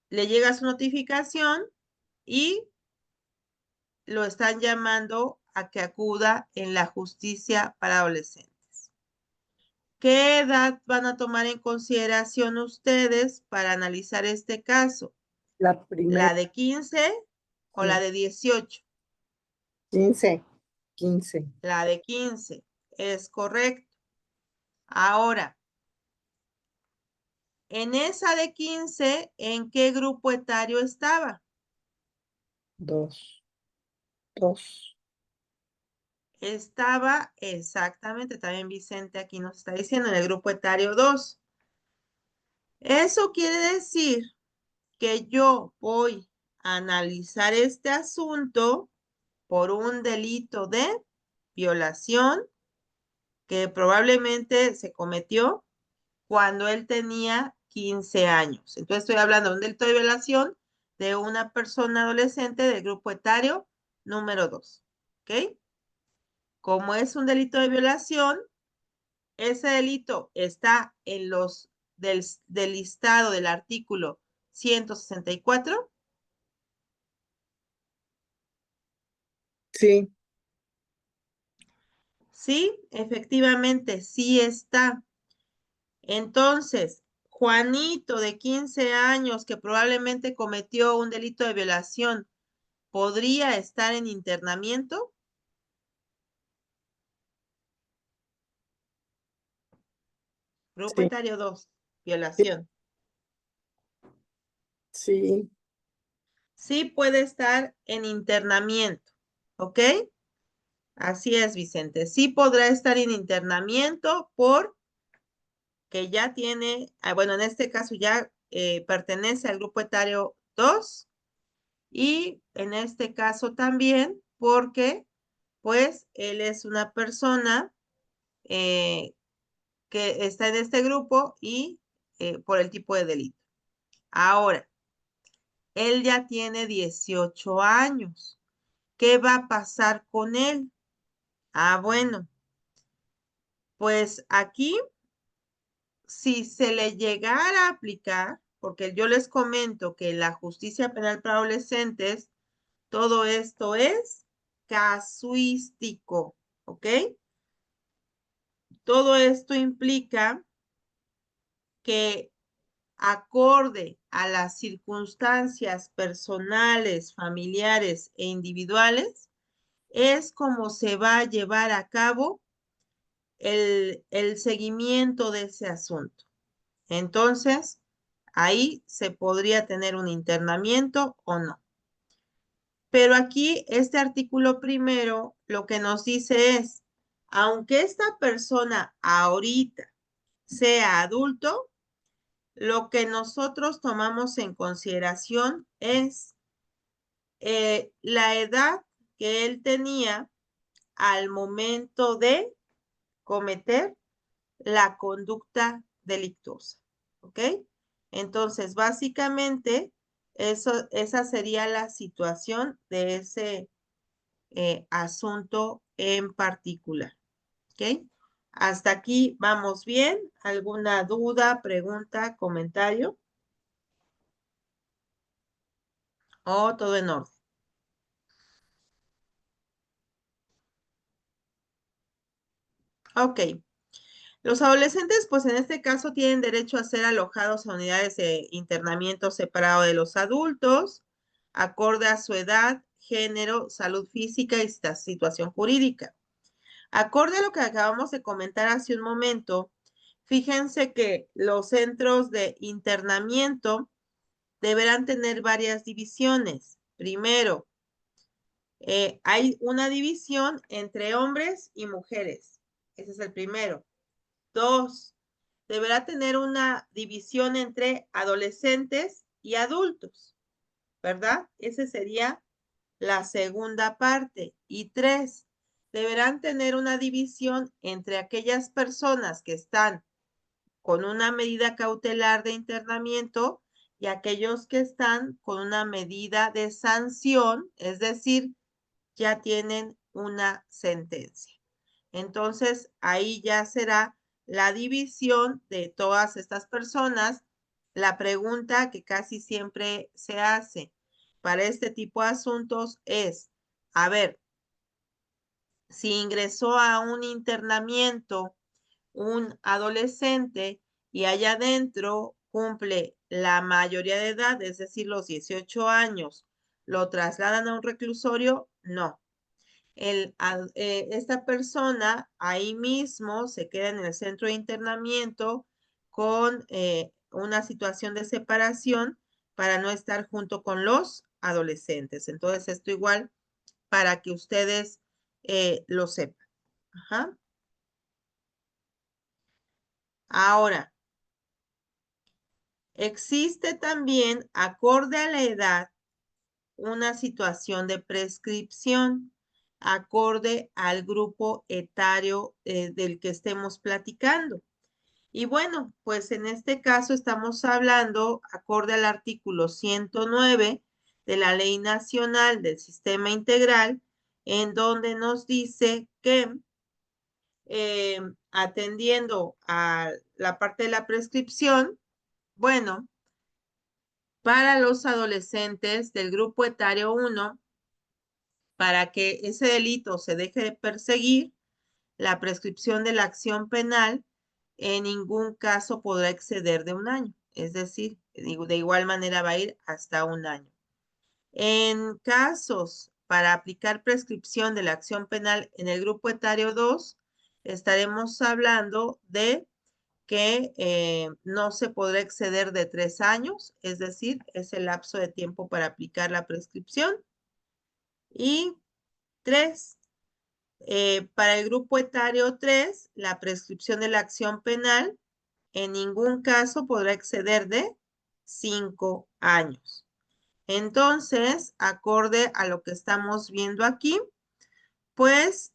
B: le llega su notificación y lo están llamando a que acuda en la justicia para adolescentes. ¿Qué edad van a tomar en consideración ustedes para analizar este caso?
C: La primera,
B: ¿La de 15 o la de 18?
C: 15, 15.
B: La de 15, es correcto. Ahora, en esa de 15, ¿en qué grupo etario estaba?
C: 2.
B: Estaba exactamente, también Vicente aquí nos está diciendo, en el grupo etario 2. Eso quiere decir que yo voy a analizar este asunto por un delito de violación que probablemente se cometió cuando él tenía 15 años. Entonces estoy hablando de un delito de violación de una persona adolescente del grupo etario número 2. ¿Ok? Como es un delito de violación, ese delito está en los del listado del artículo 164.
C: Sí,
B: Sí, efectivamente, sí está. Entonces, Juanito de 15 años que probablemente cometió un delito de violación, ¿podría estar en internamiento? Grupo
C: sí,
B: etario 2, violación.
C: sí.
B: Sí puede estar en internamiento, ¿ok? Así es, Vicente. Sí podrá estar en internamiento porque ya tiene, bueno, en este caso ya pertenece al grupo etario 2 y en este caso también porque pues él es una persona que está en este grupo y por el tipo de delito. Ahora, él ya tiene 18 años. ¿Qué va a pasar con él? Ah, bueno, pues aquí, si se le llegara a aplicar, porque yo les comento que la justicia penal para adolescentes, todo esto es casuístico, ¿ok? Todo esto implica que acorde a las circunstancias personales, familiares e individuales, es como se va a llevar a cabo el seguimiento de ese asunto. Entonces, ahí se podría tener un internamiento o no. Pero aquí, este artículo primero, lo que nos dice es, aunque esta persona ahorita sea adulto, lo que nosotros tomamos en consideración es la edad que él tenía al momento de cometer la conducta delictuosa. ¿Ok? Entonces, básicamente, esa sería la situación de ese asunto en particular. ¿Ok? Hasta aquí vamos bien. ¿Alguna duda, pregunta, comentario? ¿O todo en orden? Ok. Los adolescentes, pues en este caso, tienen derecho a ser alojados en unidades de internamiento separado de los adultos, acorde a su edad, género, salud física y situación jurídica. Acorde a lo que acabamos de comentar hace un momento, fíjense que los centros de internamiento deberán tener varias divisiones. Primero, hay una división entre hombres y mujeres. Ese es el primero. 2, deberá tener una división entre adolescentes y adultos, ¿verdad? Esa sería la segunda parte. Y 3, deberán tener una división entre aquellas personas que están con una medida cautelar de internamiento y aquellos que están con una medida de sanción, es decir, ya tienen una sentencia. Entonces, ahí ya será la división de todas estas personas. La pregunta que casi siempre se hace para este tipo de asuntos es, a ver, si ingresó a un internamiento un adolescente y allá adentro cumple la mayoría de edad, es decir, los 18 años, ¿lo trasladan a un reclusorio? No. Esta persona ahí mismo se queda en el centro de internamiento con una situación de separación para no estar junto con los adolescentes. Entonces, esto igual para que ustedes lo sepan. Ajá. Ahora, existe también, acorde a la edad, una situación de prescripción, acorde al grupo etario del que estemos platicando. Y bueno, pues en este caso estamos hablando, acorde al artículo 109 de la Ley Nacional del Sistema Integral, en donde nos dice que atendiendo a la parte de la prescripción, bueno, para los adolescentes del grupo etario 1, para que ese delito se deje de perseguir, la prescripción de la acción penal en ningún caso podrá exceder de un año. Es decir, de igual manera va a ir hasta un año. En casos para aplicar prescripción de la acción penal en el grupo etario 2, estaremos hablando de que no se podrá exceder de 3 años, es decir, es el lapso de tiempo para aplicar la prescripción. Y 3, para el grupo etario 3, la prescripción de la acción penal en ningún caso podrá exceder de 5 años. Entonces, acorde a lo que estamos viendo aquí, pues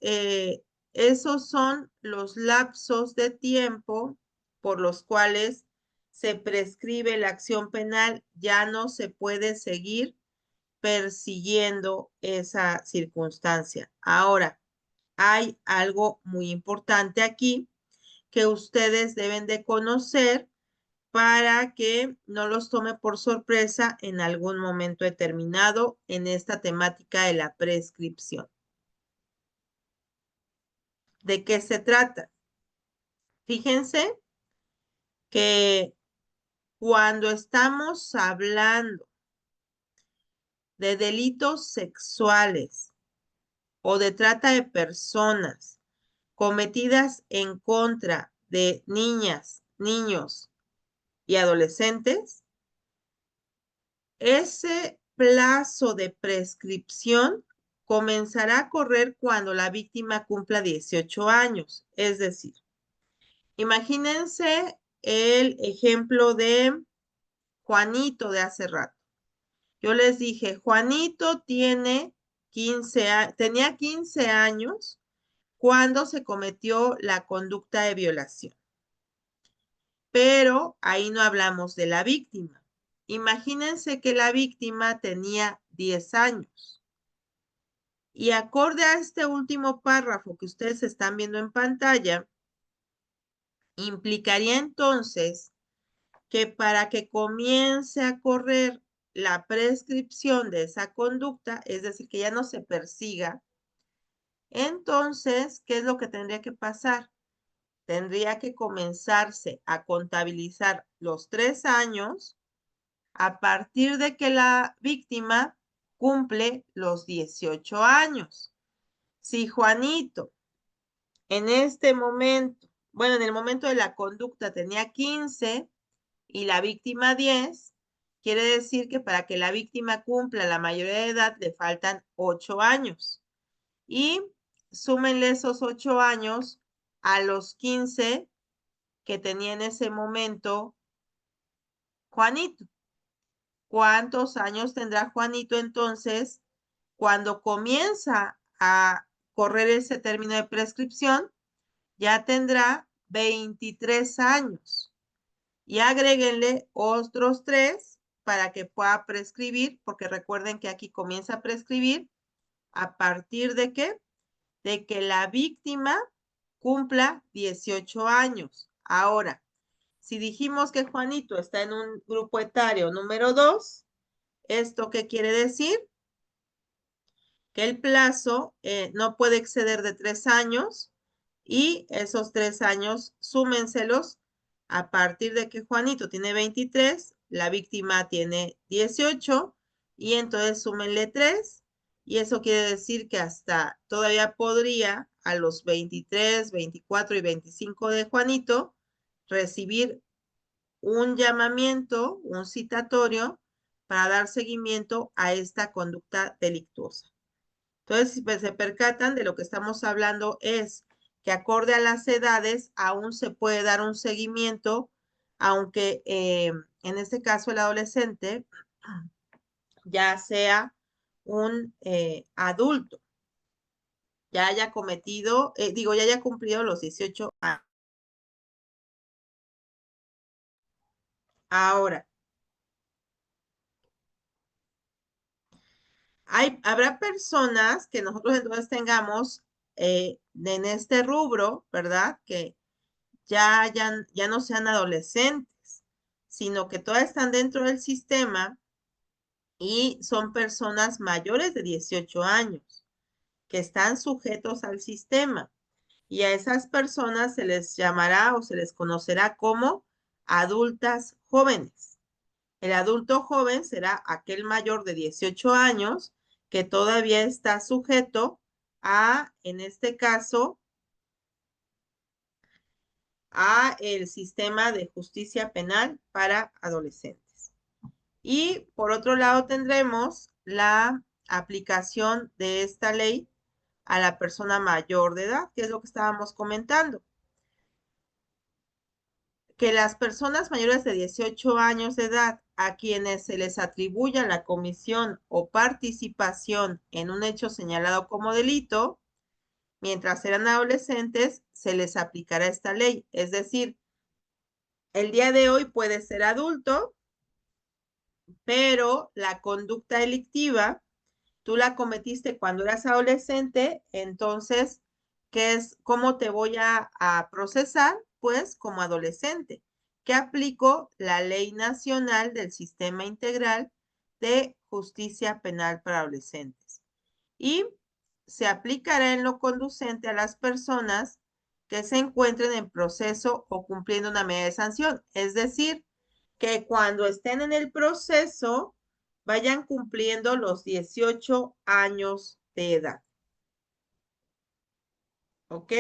B: esos son los lapsos de tiempo por los cuales se prescribe la acción penal. Ya no se puede seguir persiguiendo esa circunstancia. Ahora, hay algo muy importante aquí que ustedes deben de conocer para que no los tome por sorpresa en algún momento determinado en esta temática de la prescripción. ¿De qué se trata? Fíjense que cuando estamos hablando de delitos sexuales o de trata de personas cometidas en contra de niñas, niños y adolescentes, ese plazo de prescripción comenzará a correr cuando la víctima cumpla 18 años. Es decir, imagínense el ejemplo de Juanito de hace rato. Yo les dije, Juanito tenía 15 años cuando se cometió la conducta de violación. Pero ahí no hablamos de la víctima. Imagínense que la víctima tenía 10 años. Y acorde a este último párrafo que ustedes están viendo en pantalla, implicaría entonces que para que comience a correr la prescripción de esa conducta, es decir, que ya no se persiga, entonces, ¿qué es lo que tendría que pasar? Tendría que comenzarse a contabilizar los 3 años a partir de que la víctima cumple los 18 años. Si Juanito en este momento, bueno, en el momento de la conducta tenía 15 y la víctima 10, quiere decir que para que la víctima cumpla la mayoría de edad le faltan 8 años. Y súmenle esos 8 años a los 15 que tenía en ese momento Juanito. ¿Cuántos años tendrá Juanito entonces cuando comienza a correr ese término de prescripción? Ya tendrá 23 años. Y agréguenle otros 3 para que pueda prescribir, porque recuerden que aquí comienza a prescribir a partir de ¿qué? de que la víctima cumpla 18 años. Ahora, si dijimos que Juanito está en un grupo etario número 2, ¿esto qué quiere decir? Que el plazo no puede exceder de 3 años y esos 3 años súmenselos a partir de que Juanito tiene 23, la víctima tiene 18 y entonces súmenle 3 y eso quiere decir que hasta todavía podría a los 23, 24 y 25 de Juanito recibir un llamamiento, un citatorio para dar seguimiento a esta conducta delictuosa. Entonces, si se percatan de lo que estamos hablando es que acorde a las edades aún se puede dar un seguimiento, aunque en este caso el adolescente ya sea un adulto, ya haya cometido, ya haya cumplido los 18 años. Ahora, habrá personas que nosotros entonces tengamos en este rubro, ¿verdad? Que ya no sean adolescentes, sino que todas están dentro del sistema y son personas mayores de 18 años que están sujetos al sistema. Y a esas personas se les llamará o se les conocerá como adultas jóvenes. El adulto joven será aquel mayor de 18 años que todavía está sujeto a, en este caso, a el sistema de justicia penal para adolescentes. Y por otro lado tendremos la aplicación de esta ley a la persona mayor de edad, que es lo que estábamos comentando. Que las personas mayores de 18 años de edad a quienes se les atribuya la comisión o participación en un hecho señalado como delito, mientras eran adolescentes, se les aplicará esta ley. Es decir, el día de hoy puede ser adulto, pero la conducta delictiva tú la cometiste cuando eras adolescente, entonces, ¿cómo te voy a procesar? Pues como adolescente, que aplico la Ley Nacional del Sistema Integral de Justicia Penal para Adolescentes. Y se aplicará en lo conducente a las personas que se encuentren en proceso o cumpliendo una medida de sanción. Es decir, que cuando estén en el proceso vayan cumpliendo los 18 años de edad. ¿Ok?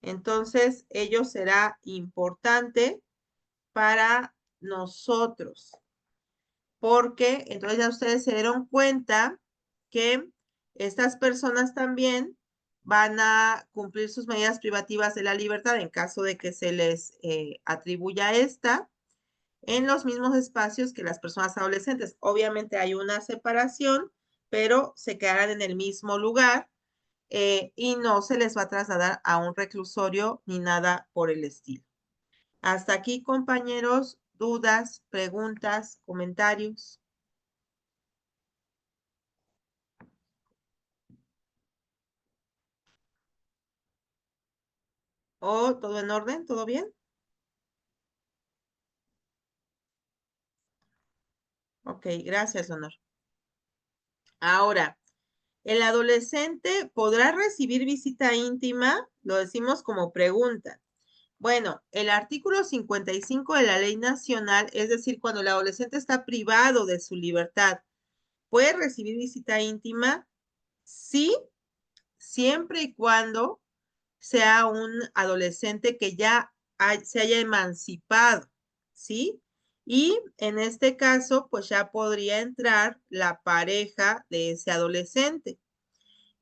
B: Entonces, ello será importante para nosotros, porque entonces ya ustedes se dieron cuenta que estas personas también van a cumplir sus medidas privativas de la libertad en caso de que se les atribuya esta en los mismos espacios que las personas adolescentes. Obviamente hay una separación, pero se quedarán en el mismo lugar y no se les va a trasladar a un reclusorio ni nada por el estilo. Hasta aquí, compañeros, dudas, preguntas, comentarios. ¿Oh, todo en orden? ¿Todo bien? Ok, gracias, Honor. Ahora, ¿el adolescente podrá recibir visita íntima? Lo decimos como pregunta. Bueno, el artículo 55 de la Ley Nacional, es decir, cuando el adolescente está privado de su libertad, ¿puede recibir visita íntima? Sí, siempre y cuando sea un adolescente que ya se haya emancipado, ¿sí? Y en este caso, pues ya podría entrar la pareja de ese adolescente.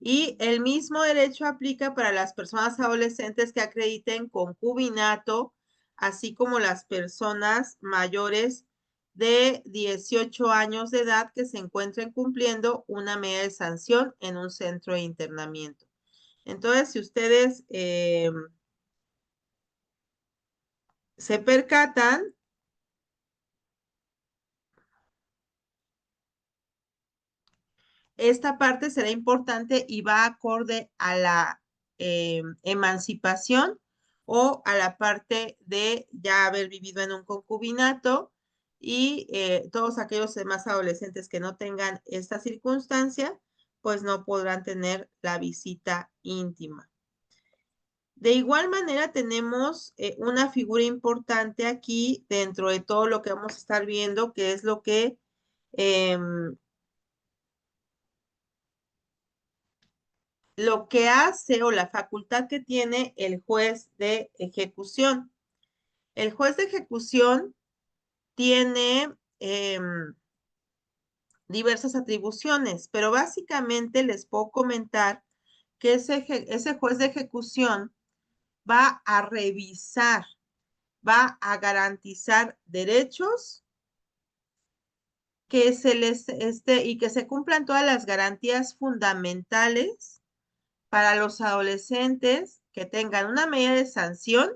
B: Y el mismo derecho aplica para las personas adolescentes que acrediten concubinato, así como las personas mayores de 18 años de edad que se encuentren cumpliendo una medida de sanción en un centro de internamiento. Entonces, si ustedes se percatan, esta parte será importante y va acorde a la emancipación o a la parte de ya haber vivido en un concubinato y todos aquellos demás adolescentes que no tengan esta circunstancia, pues no podrán tener la visita íntima. De igual manera tenemos una figura importante aquí dentro de todo lo que vamos a estar viendo, que es lo que hace o la facultad que tiene el juez de ejecución. El juez de ejecución tiene diversas atribuciones, pero básicamente les puedo comentar que ese juez de ejecución va a revisar, va a garantizar derechos, que se les y que se cumplan todas las garantías fundamentales para los adolescentes que tengan una medida de sanción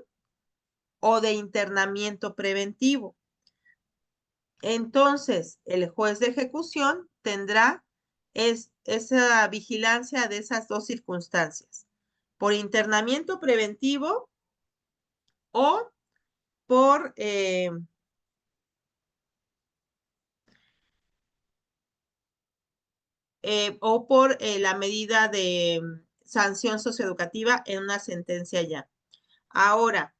B: o de internamiento preventivo. Entonces, el juez de ejecución tendrá esa vigilancia de esas dos circunstancias, por internamiento preventivo o por la medida de sanción socioeducativa en una sentencia ya. Ahora,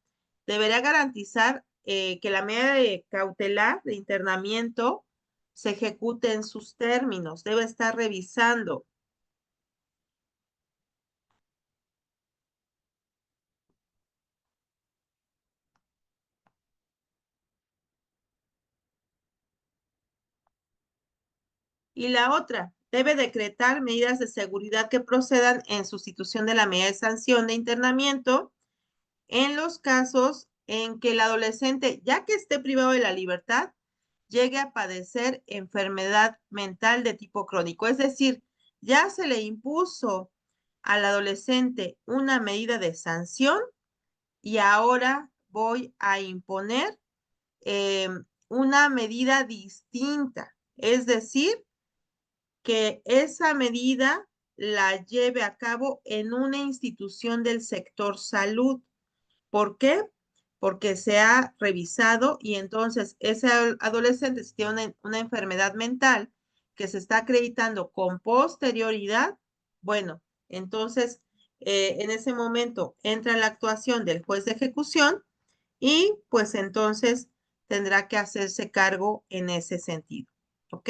B: deberá garantizar que la medida de cautelar de internamiento se ejecute en sus términos. Debe estar revisando. Y la otra, debe decretar medidas de seguridad que procedan en sustitución de la medida de sanción de internamiento en los casos en que el adolescente, ya que esté privado de la libertad, llegue a padecer enfermedad mental de tipo crónico. Es decir, ya se le impuso al adolescente una medida de sanción y ahora voy a imponer una medida distinta. Es decir, que esa medida la lleve a cabo en una institución del sector salud. ¿Por qué? Porque se ha revisado y entonces ese adolescente, si tiene una enfermedad mental que se está acreditando con posterioridad, bueno, entonces en ese momento entra la actuación del juez de ejecución y pues entonces tendrá que hacerse cargo en ese sentido. ¿Ok?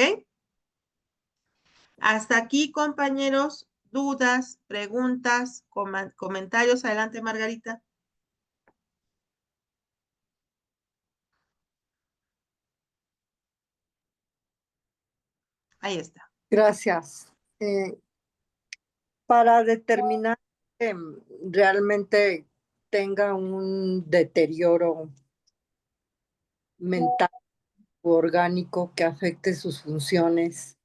B: Hasta aquí, compañeros, dudas, preguntas, comentarios. Adelante, Margarita. Ahí está.
C: Gracias. Para determinar que realmente tenga un deterioro mental u orgánico que afecte sus funciones,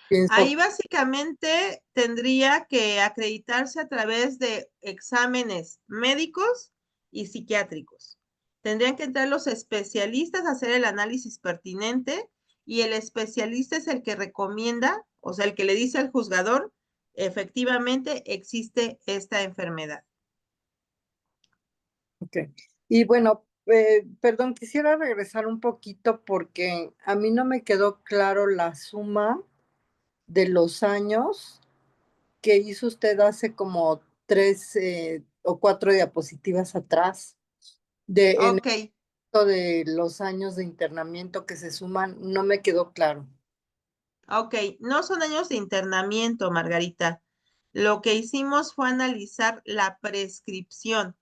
C: pienso,
B: Ahí básicamente tendría que acreditarse a través de exámenes médicos y psiquiátricos. Tendrían que entrar los especialistas a hacer el análisis pertinente y el especialista es el que recomienda, o sea, el que le dice al juzgador, efectivamente existe esta enfermedad.
C: ok. Y bueno, perdón, quisiera regresar un poquito porque a mí no me quedó claro la suma de los años que hizo usted hace como 3 o 4 diapositivas atrás en
B: Ok,
C: esto de los años de internamiento que se suman, no me quedó claro.
B: ok. No son años de internamiento, Margarita. Lo que hicimos fue analizar la prescripción.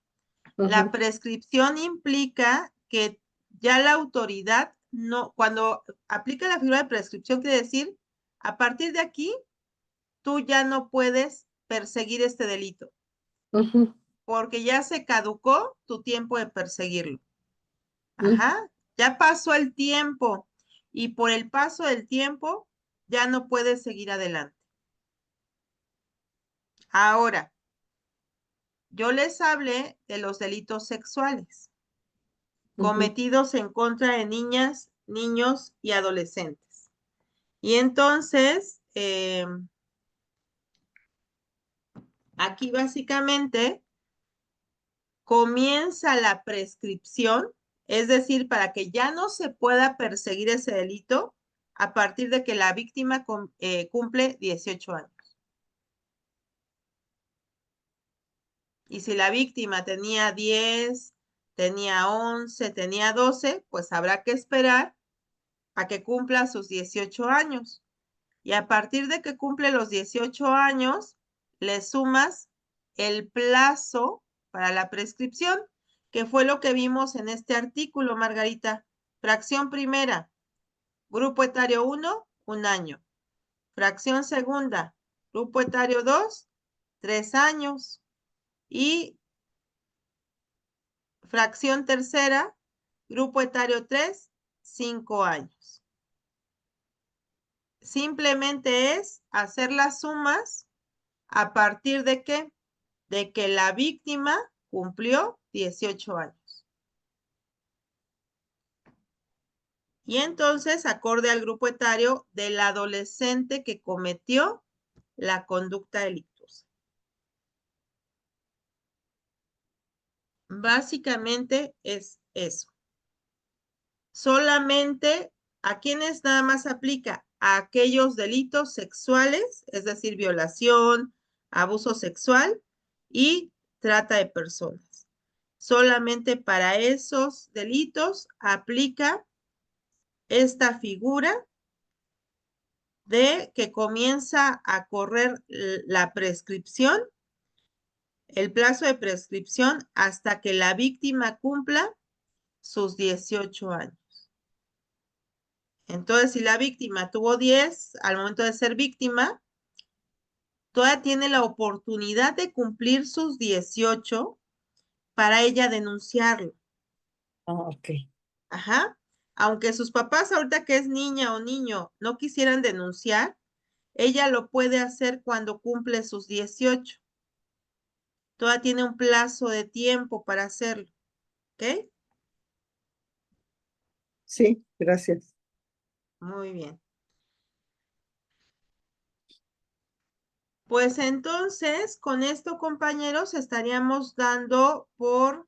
B: La
C: Ujú,
B: prescripción implica que ya la autoridad no, cuando aplica la figura de prescripción, quiere decir, a partir de aquí, tú ya no puedes perseguir este delito,
C: ujú,
B: porque ya se caducó tu tiempo de perseguirlo.
C: ujú.
B: Ajá, ya pasó el tiempo y por el paso del tiempo ya no puedes seguir adelante. Ahora, yo les hablé de los delitos sexuales cometidos en contra de niñas, niños y adolescentes. Y entonces, aquí básicamente comienza la prescripción, es decir, para que ya no se pueda perseguir ese delito a partir de que la víctima cumple 18 años. Y si la víctima tenía 10, tenía 11, tenía 12, pues habrá que esperar a que cumpla sus 18 años. Y a partir de que cumple los 18 años, le sumas el plazo para la prescripción, que fue lo que vimos en este artículo, Margarita. Fracción primera, grupo etario 1, 1 año. Fracción segunda, grupo etario 2, 3 años. Y fracción tercera, grupo etario 3, 5 años. Simplemente es hacer las sumas a partir de qué? De que la víctima cumplió 18 años. Y entonces, acorde al grupo etario del adolescente que cometió la conducta delictuosa. Básicamente es eso. Solamente a quienes nada más aplica a aquellos delitos sexuales, es decir, violación, abuso sexual y trata de personas. Solamente para esos delitos aplica esta figura de que comienza a correr la prescripción, el plazo de prescripción hasta que la víctima cumpla sus 18 años. Entonces, si la víctima tuvo 10 al momento de ser víctima, todavía tiene la oportunidad de cumplir sus 18 para ella denunciarlo.
C: Ok.
B: Ajá. Aunque sus papás ahorita que es niña o niño no quisieran denunciar, ella lo puede hacer cuando cumple sus 18. Todavía tiene un plazo de tiempo para hacerlo. ¿Ok?
C: Sí, gracias.
B: Muy bien. Pues entonces, con esto, compañeros, estaríamos dando por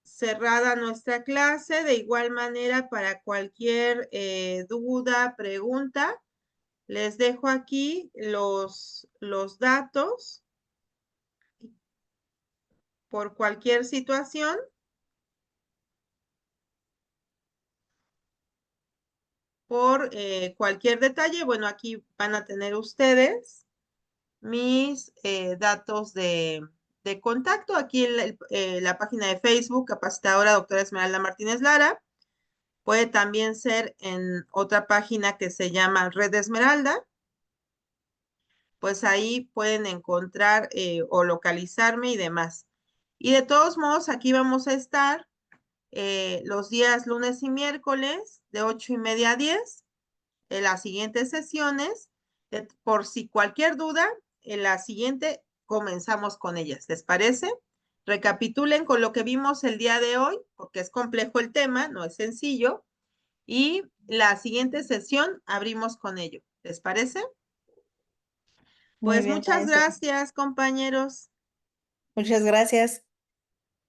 B: cerrada nuestra clase. De igual manera, para cualquier duda, pregunta, les dejo aquí los datos por cualquier situación. Por cualquier detalle, bueno, aquí van a tener ustedes mis datos de contacto. Aquí en la página de Facebook, capacitadora doctora Esmeralda Martínez Lara. Puede también ser en otra página que se llama Red Esmeralda. Pues ahí pueden encontrar o localizarme y demás. Y de todos modos, aquí vamos a estar los días lunes y miércoles de 8:30 a 10. En las siguientes sesiones, por si cualquier duda, en la siguiente comenzamos con ellas. ¿Les parece? Recapitulen con lo que vimos el día de hoy, porque es complejo el tema, no es sencillo. Y la siguiente sesión abrimos con ello. ¿Les parece?
A: Muy
B: Pues
A: bien,
B: muchas
A: maestra.
B: gracias, compañeros.
A: Muchas gracias.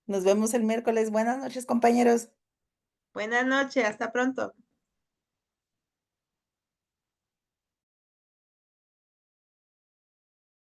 A: Nos vemos el miércoles. Buenas noches, compañeros.
B: Buenas noches, hasta pronto.